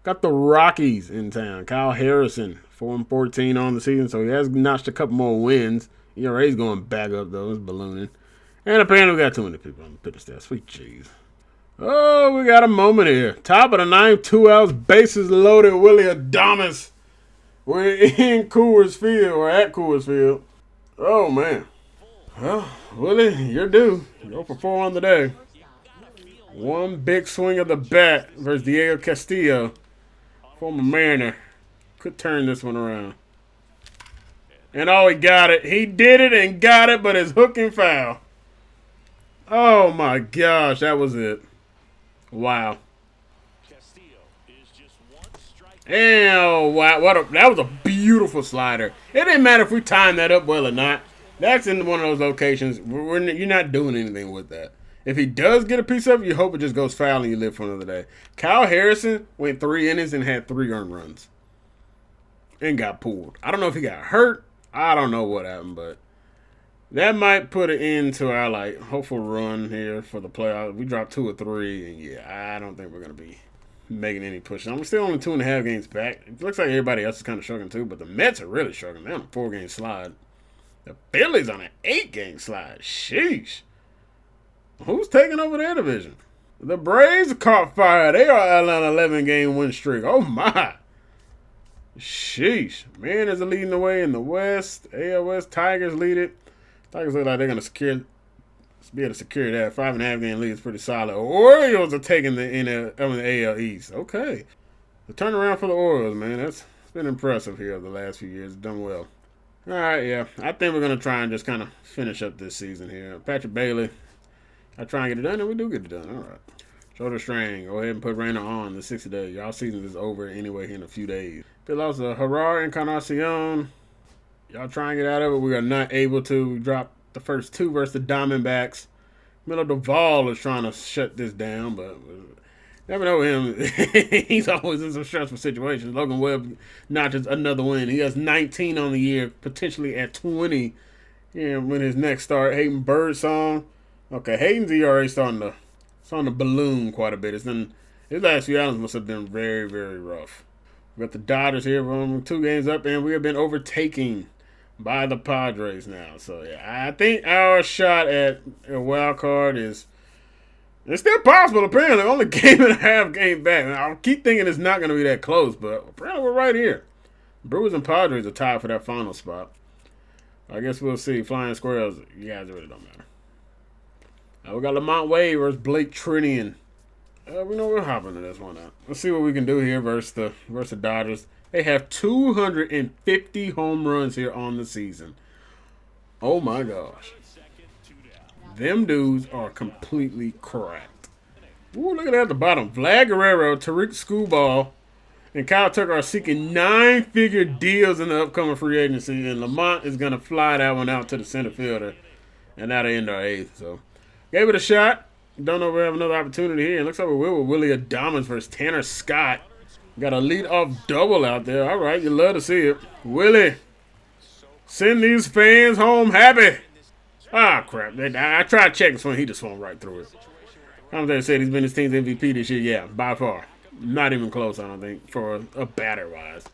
[SPEAKER 1] Got the Rockies in town. Kyle Harrison, 4-14 on the season, so he has notched a couple more wins. ERA's going back up, though. It's ballooning. And apparently we got too many people on the pitcher staff. Sweet jeez. Oh, we got a moment here. Top of the ninth, 2 outs, bases loaded. Willie Adames. We're in Coors Field, or at Coors Field. Oh, man. Well, Willie, you're due. 0 for 4 on the day. One big swing of the bat versus Diego Castillo. Former Mariner. Could turn this one around. And oh, he got it. He did it and got it, but it's hooking foul. Oh, my gosh. That was it. Wow. And wow. That was a beautiful slider. It didn't matter if we timed that up well or not. That's in one of those locations. You're not doing anything with that. If he does get a piece of it, you hope it just goes foul and you live for another day. Kyle Harrison went 3 innings and had 3 earned runs. And got pulled. I don't know if he got hurt. I don't know what happened, but that might put an end to our hopeful run here for the playoffs. We dropped 2 or 3, and yeah, I don't think we're gonna be making any push. I'm still only 2.5 games back. It looks like everybody else is kind of struggling too, but the Mets are really struggling. They're on a 4-game slide. The Phillies on an 8-game slide. Sheesh. Who's taking over their division? The Braves caught fire. They are on an 11-game win streak. Oh my. Sheesh. Man is leading the way in the West. AL West, Tigers lead it. Tigers look like they're going to be able to secure that. 5.5-game lead is pretty solid. Orioles are taking the AL East. Okay. The turnaround for the Orioles, man. It's been impressive here over the last few years. Done well. All right, yeah. I think we're going to try and just kind of finish up this season here. Patrick Bailey. I try and get it done, and we do get it done. All right. Shoulder strain. Go ahead and put Rainer on the 60 days. Y'all season is over anyway here in a few days. They lost a Gerard Encarnacion. Y'all try and get out of it. We are not able to. We dropped the first 2 versus the Diamondbacks. Miller Duvall is trying to shut this down, but never know him. He's always in some stressful situations. Logan Webb notches another win. He has 19 on the year, potentially at 20. Yeah, when his next start. Hayden Birdsong. Okay, Hayden's ERA starting to balloon quite a bit. His last few outings must have been very, very rough. We got the Dodgers here. We're 2 games up, and we have been overtaken by the Padres now. So, yeah, I think our shot at a wild card it's still possible, apparently. Only game and a half game back. I keep thinking it's not going to be that close, but apparently we're right here. Brewers and Padres are tied for that final spot. I guess we'll see. Flying Squirrels, you guys really don't matter. We got Lamont Wade versus Blake Trinian. We know we're hopping to this one out. Let's see what we can do here versus the Dodgers. They have 250 home runs here on the season. Oh my gosh. Them dudes are completely cracked. Ooh, look at that at the bottom. Vlad Guerrero, Tariq Skubal, and Kyle Tucker are seeking 9-figure deals in the upcoming free agency, and Lamont is going to fly that one out to the center fielder, and that'll end our 8th. So, gave it a shot. Don't know if we have another opportunity here. It looks like we will with Willie Adames versus Tanner Scott. Got a lead-off double out there. All right, you love to see it. Willie, send these fans home happy. Ah, crap. I tried checking this one. He just swung right through it. I'm going to say he's been his team's MVP this year. Yeah, by far. Not even close, I don't think, for a batter-wise.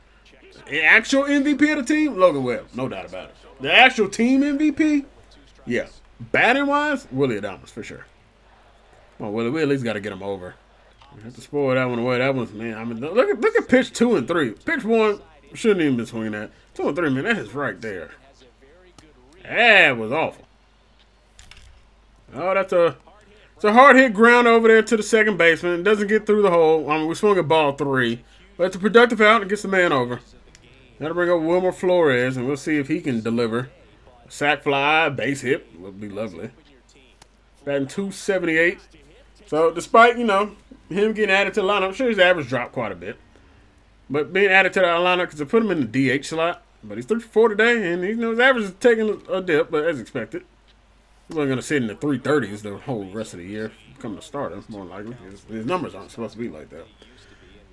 [SPEAKER 1] The actual MVP of the team, Logan Webb. No doubt about it. The actual team MVP, yeah. Batting-wise, Willie Adames for sure. Well, Willie, we at least got to get him over. We have to spoil that one away. That one's, man, I mean, look at pitch 2 and 3. Pitch 1, shouldn't even been swinging that. 2 and 3, man, that is right there. That was awful. Oh, it's a hard hit ground over there to the second baseman. It doesn't get through the hole. I mean, we swung at ball 3. But it's a productive out and gets the man over. That'll bring up Wilmer Flores, and we'll see if he can deliver. A sac fly, base hit would be lovely. Batting .278. So, despite, you know, him getting added to the lineup, I'm sure his average dropped quite a bit. But being added to the lineup, because they put him in the DH slot. But he's 3-for-4 today, and his average is taking a dip, but as expected. He's only going to sit in the 330s the whole rest of the year. Become a starter, more likely. His numbers aren't supposed to be like that.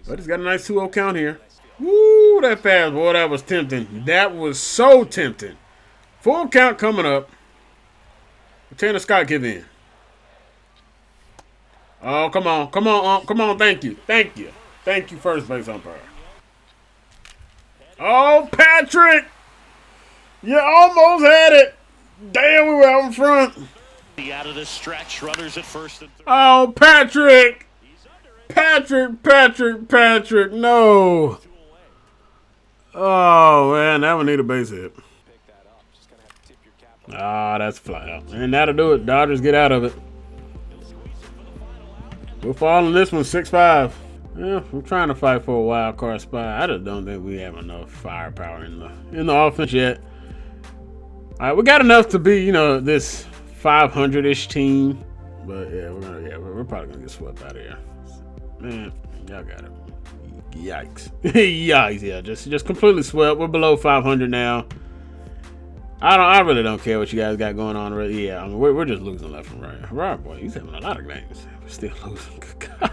[SPEAKER 1] But he's got a nice 2-0 count here. Woo, that fast, boy, that was tempting. That was so tempting. Full count coming up. Tanner Scott give in. Oh, come on, come on, thank you, first base umpire. Oh, Patrick, you almost had it. Damn, we were out in front.
[SPEAKER 2] Out of the stretch, runners at first and third.
[SPEAKER 1] Oh, Patrick, no. Oh, man, that one need a base hit. Ah, that's fly out. And that'll do it. Dodgers get out of it. We'll fall on this one 6-5. Yeah, we're trying to fight for a wild card spot. I just don't think we have enough firepower in the offense yet. All right, we got enough to be, you know, this 500-ish team, but yeah, we're probably gonna get swept out of here. Man, y'all got it. Yikes! Yikes! Yeah, just completely swept. We're below 500 now. I really don't care what you guys got going on. Really, yeah, I mean, we're just losing left and right. Right, boy, he's having a lot of games. We're still losing. Gosh.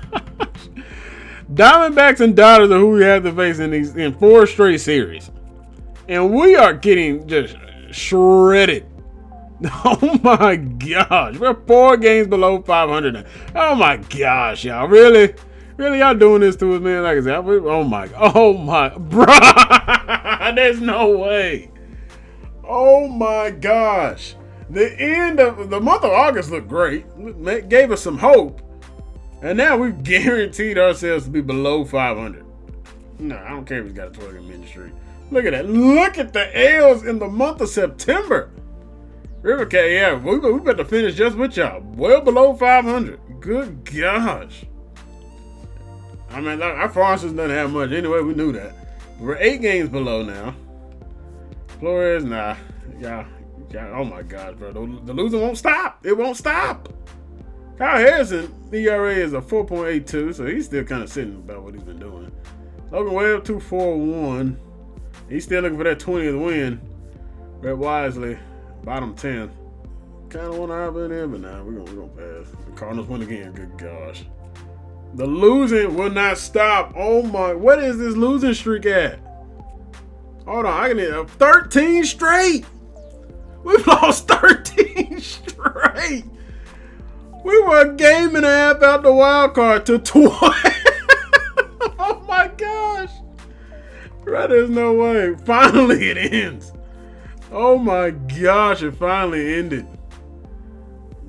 [SPEAKER 1] Diamondbacks and Dodgers are who we have to face in 4 straight series, and we are getting just shredded. Oh my gosh, we're 4 games below 500 now. Oh my gosh, y'all really y'all doing this to us, man? Like I said, oh my, bro, there's no way. Oh my gosh. The end of the month of August looked great. Gave us some hope. And now we've guaranteed ourselves to be below 500. No, I don't care if he's got a 12-game winning streak. Look at that. Look at the L's in the month of September. Rivercat, yeah, we better finish just with y'all. Well below 500. Good gosh. I mean, our farm system doesn't have much. Anyway, we knew that. We're 8 games below now. Flores, nah. Yeah, oh my God, bro. The losing won't stop. It won't stop. Kyle Harrison, ERA is a 4.82, so he's still kind of sitting about what he's been doing. Logan Webb, 2.41. He's still looking for that 20th win. Brett Wisely, bottom 10. Kind of want to hop in there, but nah, we're gonna pass. The Cardinals win again. Good gosh. The losing will not stop. Oh my, what is this losing streak at? Hold on, I can hit 13 straight. We've lost 13 straight. We were a game and a half out the wild card to 20. Oh my gosh. Right, there's no way. Finally it ends. Oh my gosh, it finally ended.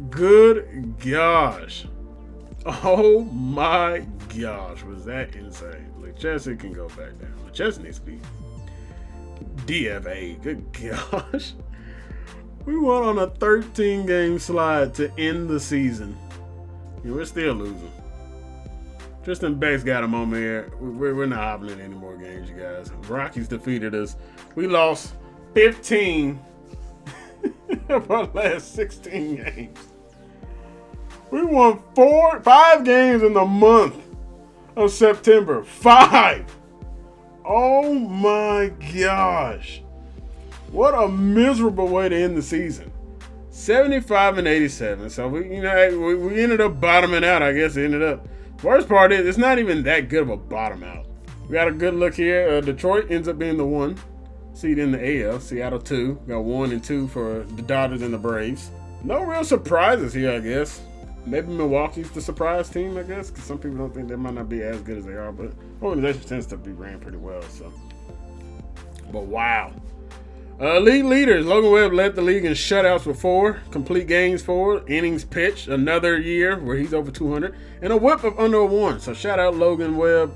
[SPEAKER 1] Good gosh. Oh my gosh, was that insane. LeChesney can go back down. LeChesney needs to be DFA. Good gosh. We went on a 13-game slide to end the season. And we're still losing. Tristan Beck's got him on here. We're not hopping in any more games, you guys. Rockies defeated us. We lost 15 of our last 16 games. We won 5 games in the month of September. 5. Oh my gosh. What a miserable way to end the season. 75 and 87. So we ended up bottoming out, I guess it ended up. Worst part is it's not even that good of a bottom out. We got a good look here. Detroit ends up being the 1 seed in the AL. Seattle 2. Got 1 and 2 for the Dodgers and the Braves. No real surprises here, I guess. Maybe Milwaukee's the surprise team, I guess, because some people don't think they might not be as good as they are, but organization tends to be ran pretty well. So, but wow. League leaders. Logan Webb led the league in shutouts with 4, complete games 4, innings pitched, another year where he's over 200, and a whip of under 1. So shout out Logan Webb.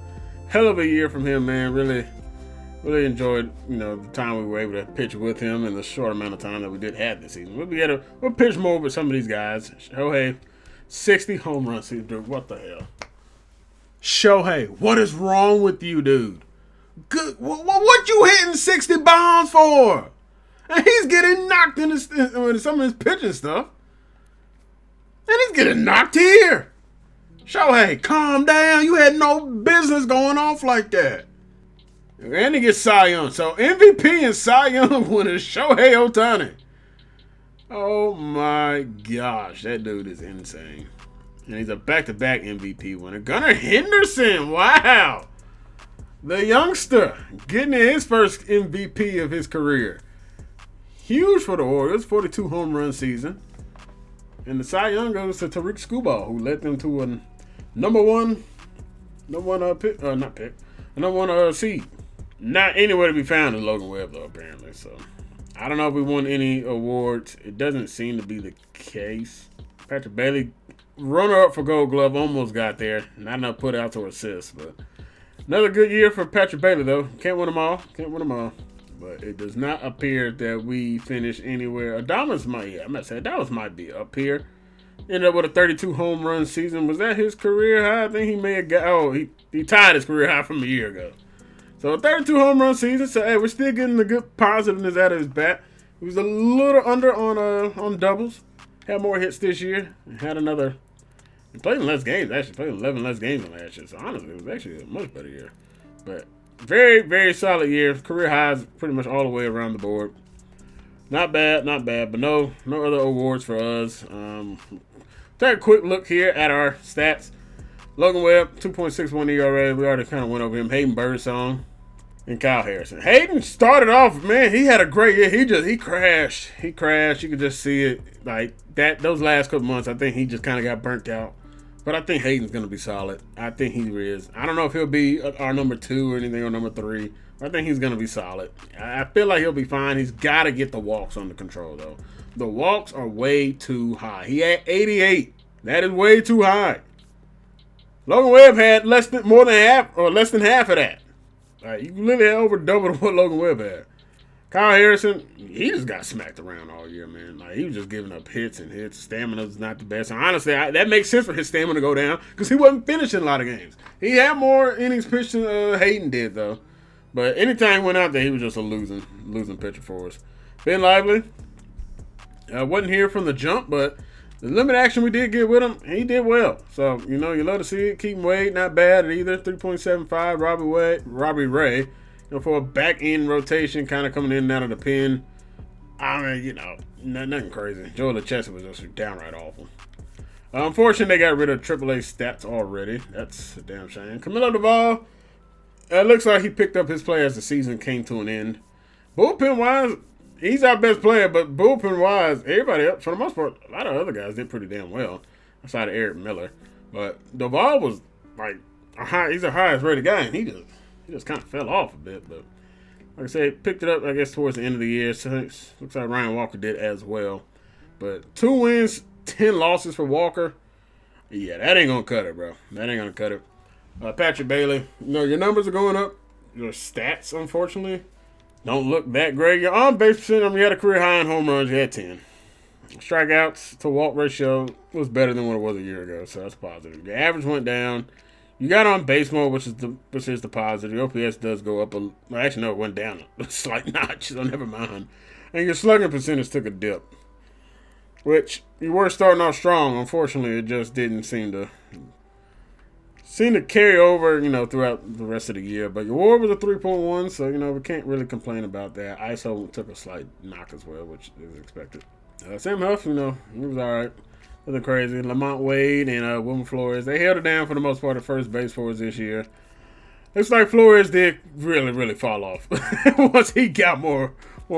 [SPEAKER 1] Hell of a year from him, man. Really enjoyed, the time we were able to pitch with him in the short amount of time that we did have this season. We'll pitch more with some of these guys. Shohei, 60 home run season, dude. What the hell? Shohei, what is wrong with you, dude? Good. What you hitting 60 bombs for? And he's getting knocked in some of his pitching stuff. And he's getting knocked here. Shohei, calm down. You had no business going off like that. And he gets Cy Young. So MVP and Cy Young winner Shohei Ohtani. Oh my gosh. That dude is insane. And he's a back-to-back MVP winner. Gunnar Henderson. Wow. The youngster getting his first MVP of his career. Huge for the Orioles, 42 home run season. And the Cy Young goes to Tariq Skubal, who led them to a number one seed. Not anywhere to be found in Logan Webb, though, apparently. So I don't know if we won any awards. It doesn't seem to be the case. Patrick Bailey, runner-up for Gold Glove, almost got there. Not enough put out to assist, but another good year for Patrick Bailey, though. Can't win them all. But it does not appear that we finish anywhere. Adames might be up here. Ended up with a 32 home run season. Was that his career high? I think he may have got. He tied his career high from a year ago. So a 32 home run season. So hey, we're still getting the good positiveness out of his bat. He was a little under on doubles. Had more hits this year. Had another. He played in less games. Actually played 11 less games than last year. So honestly, it was actually a much better year. But very, very solid year. Career highs pretty much all the way around the board. Not bad. But no other awards for us. Take a quick look here at our stats. Logan Webb, 2.61 ERA. We already kind of went over him. Hayden Birdsong and Kyle Harrison. Hayden started off, man. He had a great year. He crashed. You could just see it like that. Those last couple months, I think he just kind of got burnt out. But I think Hayden's going to be solid. I think he is. I don't know if he'll be our number 2 or anything, or number 3. I think he's going to be solid. I feel like he'll be fine. He's got to get the walks under control, though. The walks are way too high. He had 88. That is way too high. Logan Webb had less than half of that. You literally had over double what Logan Webb had. Kyle Harrison, he just got smacked around all year, man. Like, he was just giving up hits. Stamina's not the best. And honestly, that makes sense for his stamina to go down because he wasn't finishing a lot of games. He had more innings pitched than Hayden did, though. But anytime he went out there, he was just a losing pitcher for us. Ben Lively wasn't here from the jump, but the limited action we did get with him, he did well. So, you love to see it. Keaton Wade, not bad at either. 3.75. Robbie Ray. For a back-end rotation, kind of coming in and out of the pen. I mean, nothing crazy. Joe LaChessa was just downright awful. Unfortunately, they got rid of AAA stats already. That's a damn shame. Camilo Duvall, it looks like he picked up his play as the season came to an end. Bullpen-wise, he's our best player, but bullpen-wise, everybody else, for the most part, a lot of other guys did pretty damn well, aside of Eric Miller. But Duvall was, he's our highest-rated guy, and he just kind of fell off a bit, but like I said, picked it up, I guess, towards the end of the year. So it looks like Ryan Walker did as well. But 2 wins, 10 losses for Walker. Yeah, that ain't going to cut it, bro. That ain't going to cut it. Patrick Bailey, your numbers are going up. Your stats, unfortunately, don't look that great. Your on-base percentage, you had a career high in home runs. You had 10. Strikeouts to walk ratio was better than what it was a year ago, so that's positive. Your average went down. You got on base mode, which is the positive. Your OPS does go up well, actually no, it went down a slight notch, so never mind. And your slugging percentage took a dip, which you were starting off strong. Unfortunately, it just didn't seem to carry over, throughout the rest of the year. But your WAR was a 3.1, so we can't really complain about that. ISO took a slight knock as well, which is expected. Sam Huff, he was all right. Nothing crazy. Lamont Wade and Wilmer Flores, they held it down for the most part at first base for us this year. Looks like Flores did really, really fall off once he got more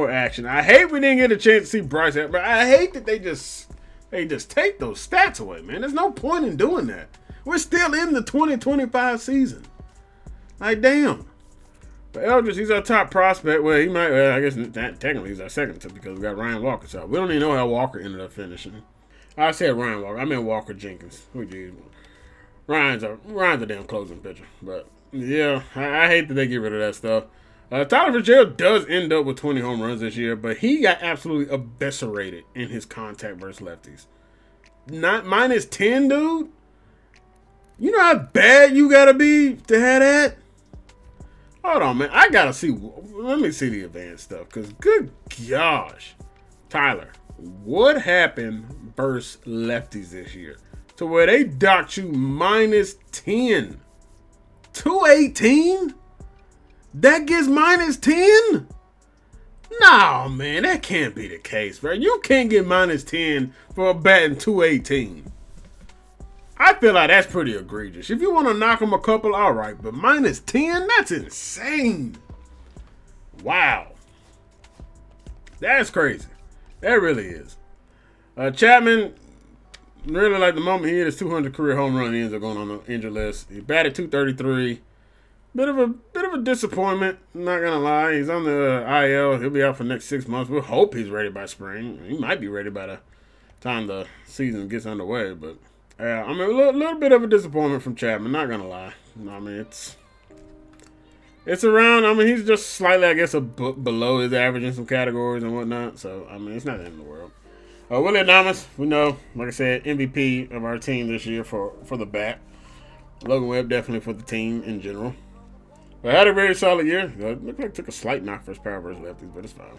[SPEAKER 1] action. I hate we didn't get a chance to see Bryce, but I hate that they just take those stats away, man. There's no point in doing that. We're still in the 2025 season. Like, damn. But Eldridge, he's our top prospect. Well, he might, I guess technically he's our second because we got Ryan Walker. So we don't even know how Walker ended up finishing. I said Ryan Walker. I meant Walker Jenkins. Ryan's a damn closing pitcher. But, yeah, I hate that they get rid of that stuff. Tyler Fitzgerald does end up with 20 home runs this year, but he got absolutely eviscerated in his contact versus lefties. Not minus 10, dude? You know how bad you gotta be to have that? Hold on, man. I gotta see. Let me see the advanced stuff. Because, good gosh. Tyler, what happened versus lefties this year? To where they docked you minus 10. 218? That gets minus 10? No, man. That can't be the case, bro. You can't get minus 10 for a batting 218. I feel like that's pretty egregious. If you want to knock them a couple, all right. But minus 10? That's insane. Wow. That's crazy. That really is. Chapman, really like the moment he hit his 200 career home run, he ends up going on the injured list. He batted 233. Bit of a disappointment, not going to lie. He's on the IL. He'll be out for the next 6 months. We'll hope he's ready by spring. He might be ready by the time the season gets underway, but... a little bit of a disappointment from Chapman, not gonna lie. It's around. He's just slightly, I guess, below his average in some categories and whatnot. So, it's not the end of the world. Willie Adames, we know, like I said, MVP of our team this year for the bat. Logan Webb definitely for the team in general. But had a very solid year. Looked like took a slight knock for his power versus lefties, but it's fine.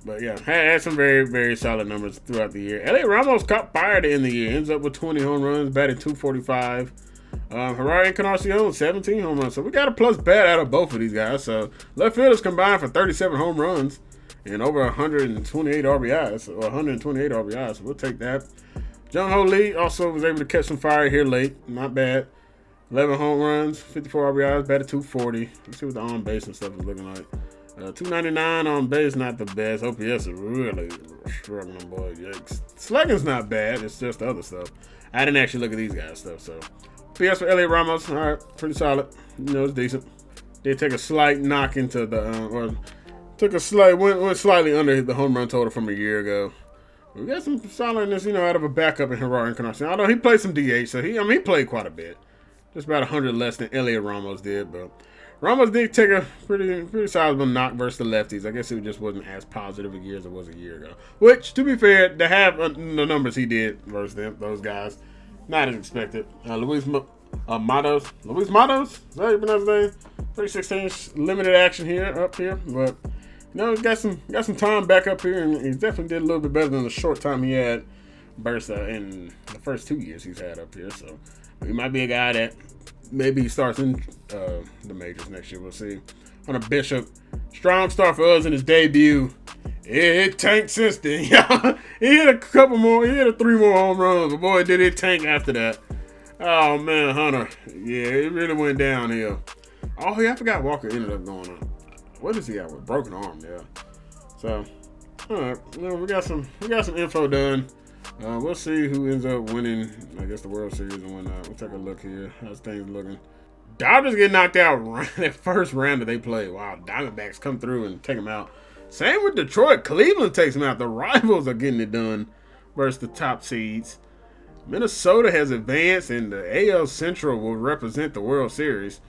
[SPEAKER 1] But yeah, had some very, very solid numbers throughout the year. Elliot Ramos caught fire to end the year. Ends up with 20 home runs, batted 245. Harari Encarnacion, 17 home runs. So we got a plus bat out of both of these guys. So left fielders combined for 37 home runs and over 128 RBIs, or 128 RBIs. So we'll take that. Jung Ho Lee also was able to catch some fire here late. Not bad. 11 home runs, 54 RBIs, batted 240. Let's see what the on base and stuff is looking like. 299 on base, not the best. OPS is really struggling, boy. Yikes. Slugging's not bad. It's just the other stuff. I didn't actually look at these guys' stuff, so. PS for Elliot Ramos. All right, pretty solid. It's decent. Did take a slight knock into the, went slightly under the home run total from a year ago. We got some solidness, out of a backup in Harari Encarnacion. Although he played some DH, so he played quite a bit. Just about 100 less than Elliot Ramos did, but. Ramos did take a pretty sizable knock versus the lefties. I guess it just wasn't as positive a year as it was a year ago. Which, to be fair, to have the numbers he did versus those guys, not as expected. Luis Matos? Is that how you pronounce his name? 316 limited action up here, but he's got some time back up here, and he definitely did a little bit better than the short time he had versus in the first 2 years he's had up here. So he might be a guy that. Maybe he starts in the majors next year. We'll see. Hunter Bishop, strong start for us in his debut. It tanked since then. He hit a couple more. He hit 3 more home runs. But boy, did it tank after that. Oh man, Hunter. Yeah, it really went downhill. Oh yeah, I forgot Walker ended up going on. What does he got with broken arm? Yeah. So, all right. We got some info done. We'll see who ends up winning, I guess, the World Series and whatnot. We'll take a look here. How's things looking? Dodgers get knocked out that first round that they play. Wow, Diamondbacks come through and take them out. Same with Detroit. Cleveland takes them out. The rivals are getting it done versus the top seeds. Minnesota has advanced, and the AL Central will represent the World Series.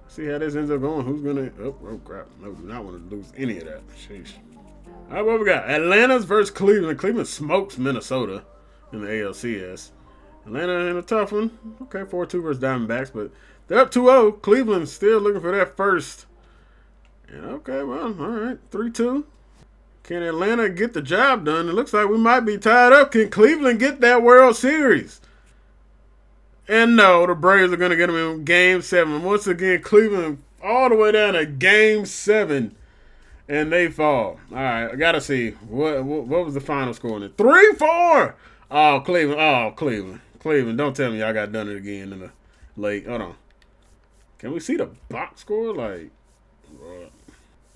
[SPEAKER 1] See how this ends up going. Who's going to... Oh, crap. No, do not want to lose any of that. Sheesh. All right, what we got? Atlanta's versus Cleveland. Cleveland smokes Minnesota in the ALCS. Atlanta in a tough one. Okay, 4-2 versus Diamondbacks, but they're up 2-0. Cleveland still looking for that first. And okay, well, all right, 3-2. Can Atlanta get the job done? It looks like we might be tied up. Can Cleveland get that World Series? And no, the Braves are going to get them in Game 7. Once again, Cleveland all the way down to Game 7. And they fall. All right, I got to see. What was the final score in it? 3-4! Oh, Cleveland. Oh, Cleveland. Cleveland, don't tell me y'all got done it again in the late. Hold on. Can we see the box score? Like,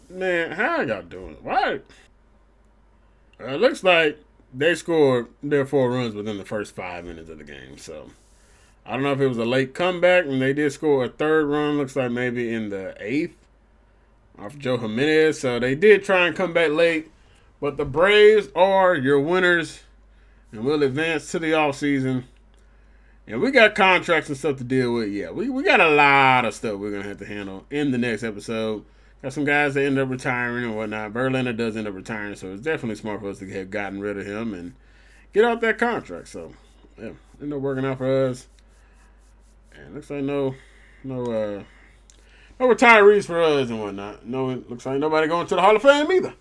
[SPEAKER 1] man, how y'all doing it? Why? It looks like they scored their 4 runs within the first 5 minutes of the game. So, I don't know if it was a late comeback, and they did score a 3rd run. Looks like maybe in the 8th off Joe Jimenez. So, they did try and come back late. But the Braves are your winners, and we'll advance to the offseason. And we got contracts and stuff to deal with. Yeah, we got a lot of stuff we're going to have to handle in the next episode. Got some guys that end up retiring and whatnot. Verlander does end up retiring, so it's definitely smart for us to have gotten rid of him and get out that contract. So, yeah, ended up working out for us. And looks like no retirees for us and whatnot. No, it looks like nobody going to the Hall of Fame either.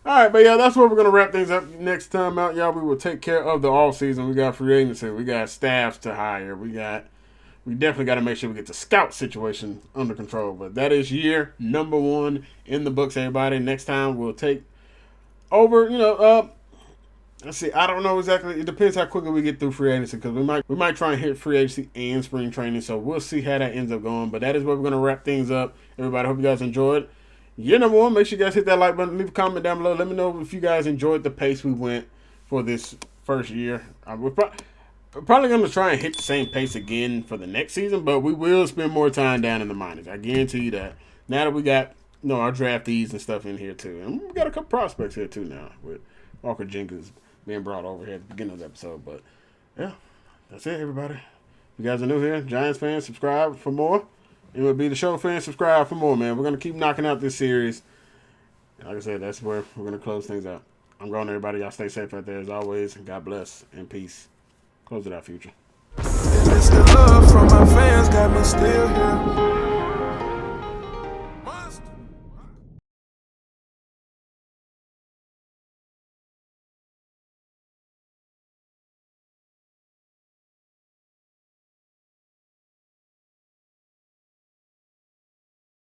[SPEAKER 1] All right, but yeah, that's where we're going to wrap things up next time out, y'all. We will take care of the offseason. We got free agency. We got staffs to hire. We definitely got to make sure we get the scout situation under control. But that is year number 1 in the books, everybody. Next time we'll take over, let's see. I don't know exactly. It depends how quickly we get through free agency because we might try and hit free agency and spring training. So we'll see how that ends up going. But that is where we're going to wrap things up. Everybody, hope you guys enjoyed. Year number 1, make sure you guys hit that like button. Leave a comment down below. Let me know if you guys enjoyed the pace we went for this first year. We're probably going to try and hit the same pace again for the next season, but we will spend more time down in the minors. I guarantee you that. Now that we got our draftees and stuff in here too. And we got a couple prospects here too now with Walker Jenkins being brought over here at the beginning of the episode. But yeah, that's it, everybody. If you guys are new here, Giants fans, subscribe for more. MLB The Show fans, subscribe for more, man. We're going to keep knocking out this series. Like I said, that's where we're going to close things out. I'm going, everybody. Y'all stay safe out there as always. God bless and peace. Close it out, Future.
[SPEAKER 4] And it's the love from my fans got me still here.